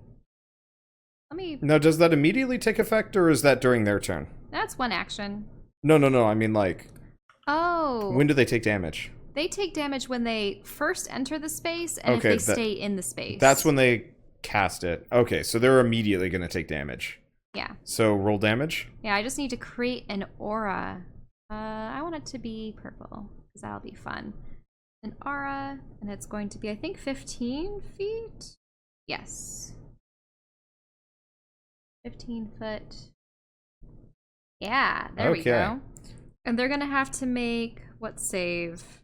Let me...
Now, does that immediately take effect, or is that during their turn?
That's one action.
No. I mean, like,
Oh.
when do they take damage?
They take damage when they first enter the space and
Okay,
if they stay in the space.
That's when they cast it. Okay, so they're immediately going to take damage.
Yeah.
So, roll damage.
Yeah, I just need to create an aura. I want it to be purple, because that'll be fun. An aura, and it's going to be, I think, 15 feet? Yes. 15 foot. Yeah, there we
Okay.
go. And they're gonna have to make, what save?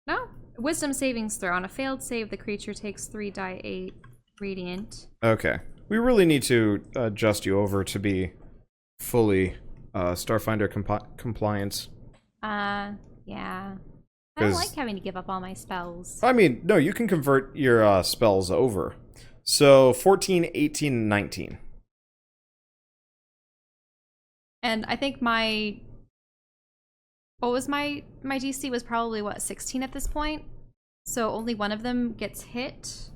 No? Wisdom savings throw. On a failed save, the creature takes 3d8 radiant.
Okay. We really need to adjust you over to be fully Starfinder compliant.
Yeah. I don't
'Cause-
like having to give up all my spells.
I mean, no, you can convert your spells over. So, 14, 18, and 19.
And I think my... What was my DC was probably, what, 16 at this point? So only one of them gets hit.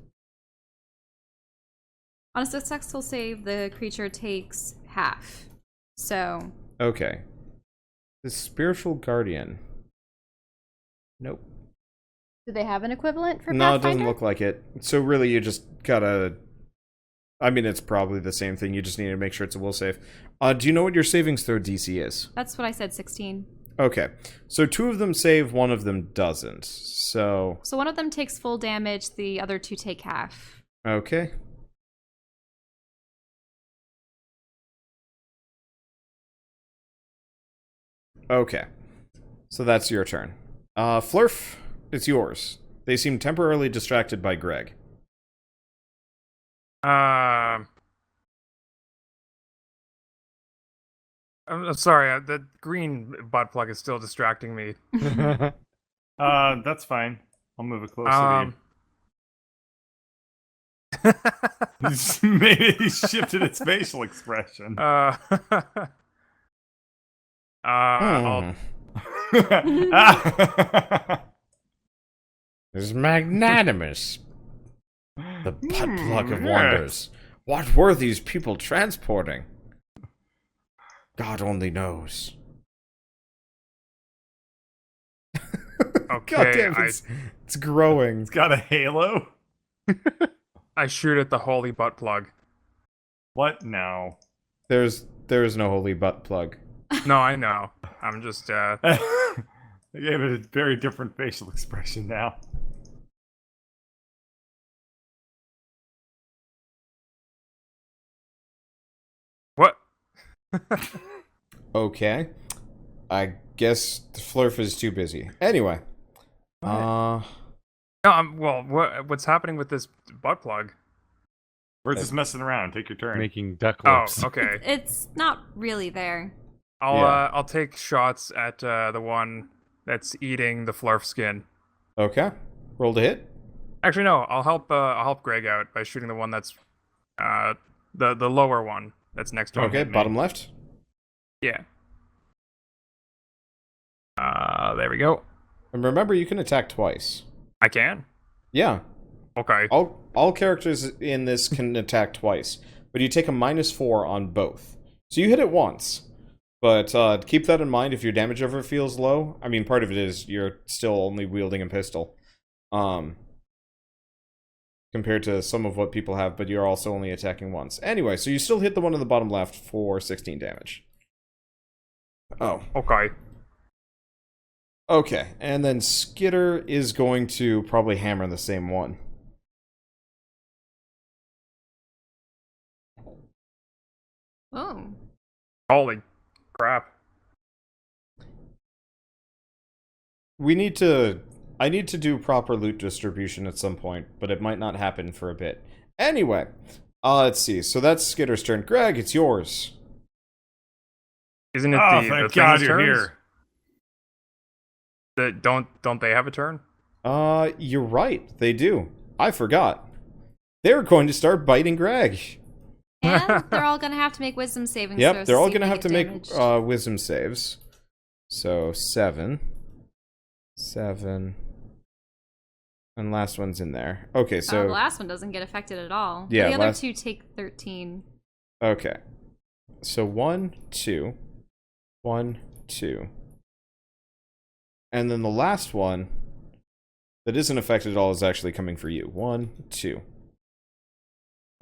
On a successful save, the creature takes half. So...
Okay. The Spiritual Guardian. Nope.
Do they have an equivalent for
No, it
Pathfinder?
doesn't look like it. So really, you just gotta... I mean, it's probably the same thing. You just need to make sure it's a will save. Do you know what your savings throw DC is?
That's what I said, 16.
Okay. So 2 of them save, 1 of them doesn't. So...
So one of them takes full damage, the other 2 take half.
Okay. Okay. So that's your turn. Flurf, it's yours. They seem temporarily distracted by Greg.
I'm sorry, the green butt plug is still distracting me.
That's fine. I'll move it closer to you. Maybe he shifted its facial expression.
I'll,
It's magnanimous.
The butt plug of
yes.
wonders. What were these people transporting? God only knows.
okay,
God damn, it's growing.
It's got a halo?
I shoot at the holy butt plug.
What? No.
There is no holy butt plug.
No, I know. I'm just,
They gave it a very different facial expression now.
what?
Okay. I guess Flurf is too busy. Anyway.
No, what's happening with this butt plug?
We're just messing around. Take your turn.
Making duck
Oh,
lips.
okay.
It's not really there.
I'll take shots at the one that's eating the Flurf skin.
Okay. Roll to hit.
Actually, no. I'll help Greg out by shooting the one that's the lower one that's next to him.
Okay, bottom left.
Yeah. There we go.
And remember, you can attack twice.
I can.
Yeah.
Okay.
All characters in this can attack twice, but you take a -4 on both. So you hit it once, but keep that in mind if your damage ever feels low. I mean, part of it is you're still only wielding a pistol, compared to some of what people have, but you're also only attacking once. Anyway, so you still hit the one on the bottom left for 16 damage. Oh,
Okay.
Okay, and then Skitter is going to probably hammer the same one.
Oh.
Holy crap.
I need to do proper loot distribution at some point, but it might not happen for a bit. Anyway, let's see. So that's Skitter's turn. Greg, it's yours.
Isn't it
Oh,
the
thank
thing's
God you're
turns?
here.
Don't they have a turn?
You're right. They do. I forgot. They're going to start biting Greg.
And they're all gonna have to make wisdom saving throws.
Yep, they're all
see if
going to
they
have to
get
make
damaged.
wisdom saves. So 7. 7. And last one's in there. Okay,
Oh,
so...
the last one doesn't get affected at all.
Yeah,
the other
last-
two take 13.
Okay. So 1, 2. 1, 2. And then the last one that isn't affected at all is actually coming for you. 1, 2.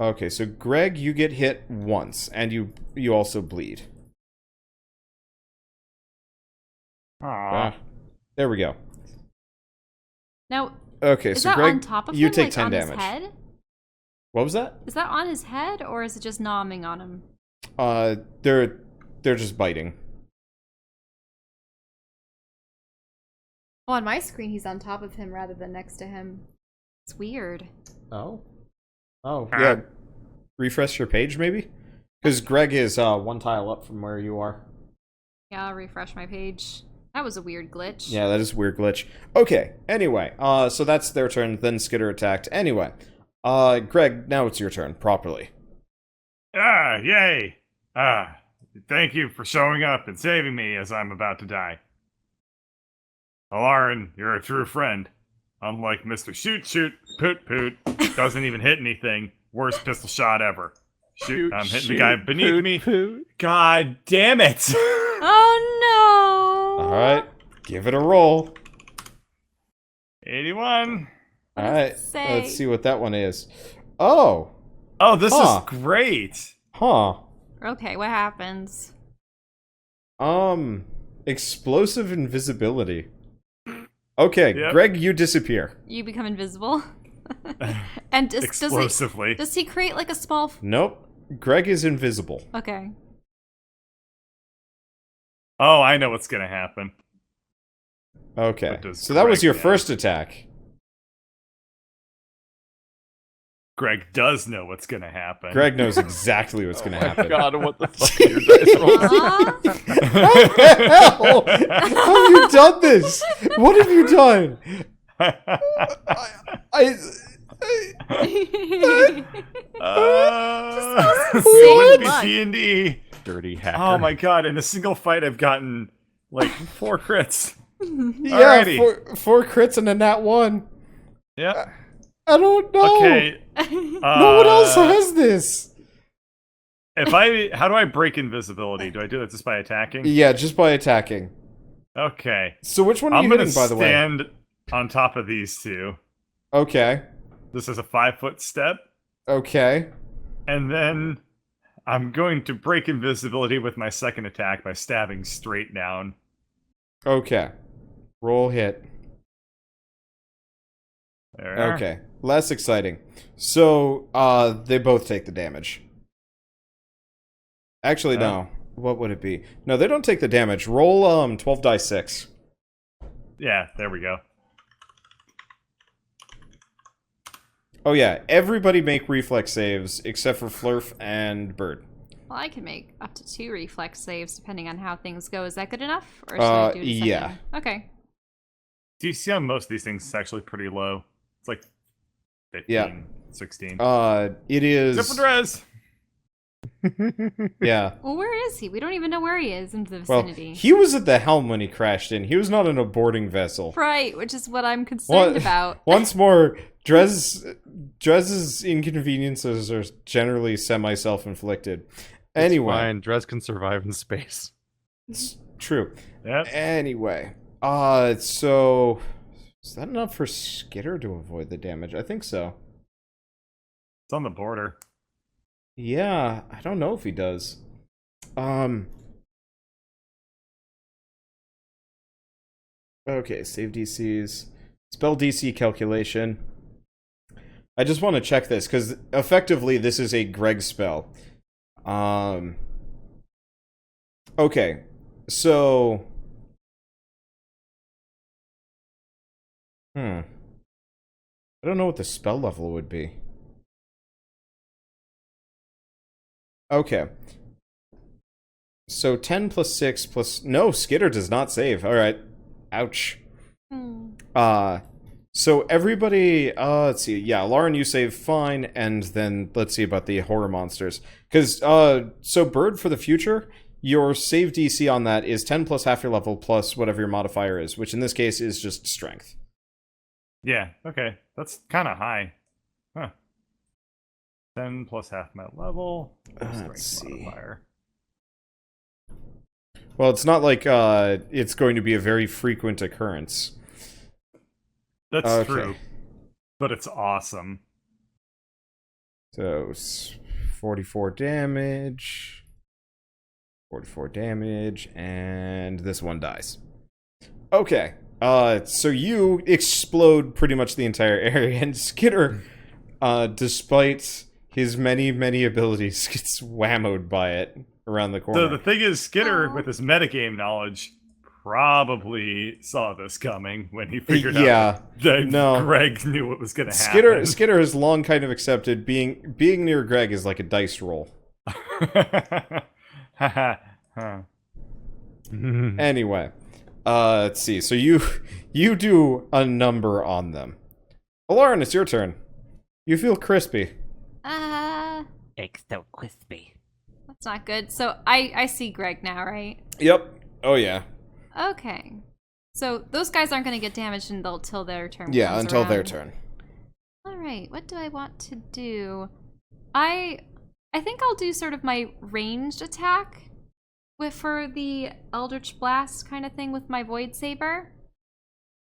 Okay, so Greg, you get hit once, and you also bleed.
Aw.
There we go.
Now,
Okay,
is
so
that
Greg,
on top of
you
him,
take
like
10
on
damage.
his head?
What was that?
Is that on his head, or is it just nomming on him?
They're just biting.
Oh, on my screen, he's on top of him rather than next to him. It's weird.
Oh. Oh, yeah. Refresh your page, maybe? Because Greg is one tile up from where you are.
Yeah, I'll refresh my page. That was a weird glitch.
Yeah, that is a weird glitch. Okay, anyway, so that's their turn, then Skitter attacked. Anyway, Greg, now it's your turn, properly.
Ah, yay! Thank you for showing up and saving me as I'm about to die. Elaryn, you're a true friend. Unlike Mr. Shoot Shoot Poot Poot, doesn't even hit anything. Worst pistol shot ever. Shoot, I'm hitting the guy beneath me. God damn it!
Oh no!
Alright, give it a roll.
81.
Alright,
say?
let's see what that one is. Oh!
Oh, this
Huh.
is great.
Huh.
Okay, what happens?
Explosive invisibility. Okay,
Yep.
Greg, you disappear.
You become invisible? And
Explosively.
does he create like a small...
Nope. Greg is invisible.
Okay.
Oh, I know what's gonna happen.
Okay.
What does
So that was
Greg
your
get?
first attack.
Greg does know what's gonna happen.
Greg knows exactly what's going to happen.
God, what the fuck are your dice rolls?
Aw.
How the hell have you done this? What have you done? I
It
What?
would be D&D.
Dirty hacker.
Oh my god, in a single fight I've gotten like 4 crits.
yeah,
Alrighty.
four crits and a nat 1.
Yeah.
I don't know.
Okay.
No one else has this.
How do I break invisibility? Do I do that just by attacking?
Yeah, just by attacking.
Okay.
So which one are
I'm
you
gonna
hitting, by the way?
stand on top of these two.
Okay.
This is a 5-foot step.
Okay.
And then I'm going to break invisibility with my second attack by stabbing straight down.
Okay. Roll hit.
There we are.
Okay. Less exciting. So, they both take the damage. Actually, no. What would it be? No, they don't take the damage. Roll, 12 die 6.
Yeah, there we go.
Oh yeah, everybody make reflex saves except for Flurf and Bird.
Well, I can make up to 2 reflex saves depending on how things go. Is that good enough? Or should I do it
yeah.
Okay.
Do you see on most of these things it's actually pretty low? It's like 15,
Yeah.
16.
It is...
Except for Drez!
Yeah.
Well, where is he? We don't even know where he is in the
Well,
vicinity.
he was at the helm when he crashed in. He was not in a boarding vessel.
Right, which is what I'm concerned
What-
about.
Once more, Drez's inconveniences are generally semi-self-inflicted. Anyway,
Fine, Drez can survive in space.
it's true.
Yep.
Anyway, so is that enough for Skitter to avoid the damage? I think so.
It's on the border.
Yeah, I don't know if he does. Okay, save DCs. Spell DC calculation. I just want to check this, because effectively this is a Greg spell. Okay, so... I don't know what the spell level would be. Okay. So 10 plus 6 plus... No, Skitter does not save. Alright. Ouch. So everybody... let's see. Yeah, Lauren, you save fine, and then let's see about the horror monsters. Because, so Bird, for the future, your save DC on that is 10 plus half your level plus whatever your modifier is, which in this case is just strength.
Yeah, okay. That's kind of high. Huh. 10 plus half my level.
Let's see.
Modifier.
Well, it's not like it's going to be a very frequent occurrence.
That's true. But it's awesome.
So, 44 damage. 44 damage, and this one dies. Okay. So you explode pretty much the entire area, and Skitter, despite his many, many abilities, gets whammoed by it around the corner.
So the thing is, Skitter, with his metagame knowledge, probably saw this coming when he figured out that Greg knew what was going to happen.
Skitter has long kind of accepted being near Greg is like a dice roll. Anyway. Let's see. So you do a number on them. Elaryn, it's your turn. You feel crispy.
It's so crispy.
That's not good. So I see Greg now, right?
Yep. Oh yeah.
Okay. So those guys aren't going to get damaged until their turn.
Yeah,
comes
until
around.
their turn.
All right. What do I want to do? I think I'll do sort of my ranged attack for the Eldritch Blast kind of thing with my Void Saber,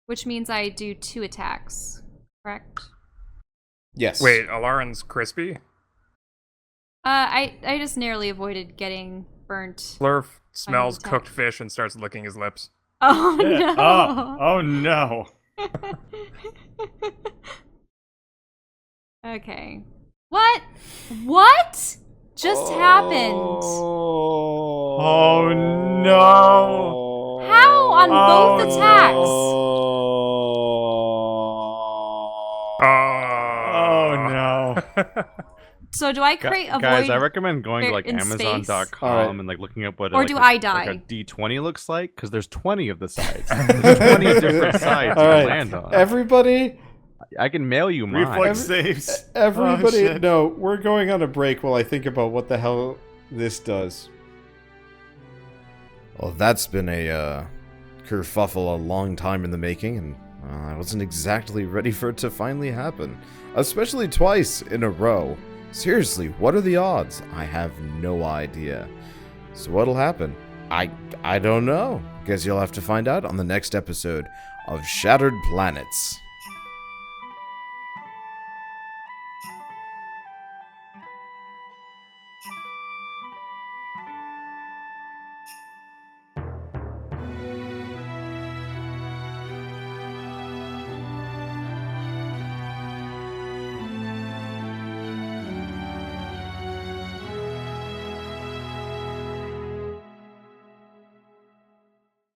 which means I do 2 attacks, correct?
Yes.
Wait, Alaryn's crispy?
I just narrowly avoided getting burnt.
Flurf smells
attack.
cooked fish and starts licking his lips.
Oh no!
Oh no!
Okay. What? What just happened?
Oh no!
How on both attacks?
Oh no!
So do I create a
Guys,
void?
I recommend going to like
in space?
Amazon.com
Alright.
and like looking up what
Or
like,
do
a,
I die?
like a D20 looks like, because there's 20 of the sides. There's 20 different sides
All
to
right.
land on.
Everybody,
I can mail you mine.
Reflex saves.
everybody,
Oh, shit.
no, we're going on a break while I think about what the hell this does. Well, that's been a kerfuffle a long time in the making, and I wasn't exactly ready for it to finally happen. Especially twice in a row. Seriously, what are the odds? I have no idea. So what'll happen? I don't know. Guess you'll have to find out on the next episode of Shattered Planets.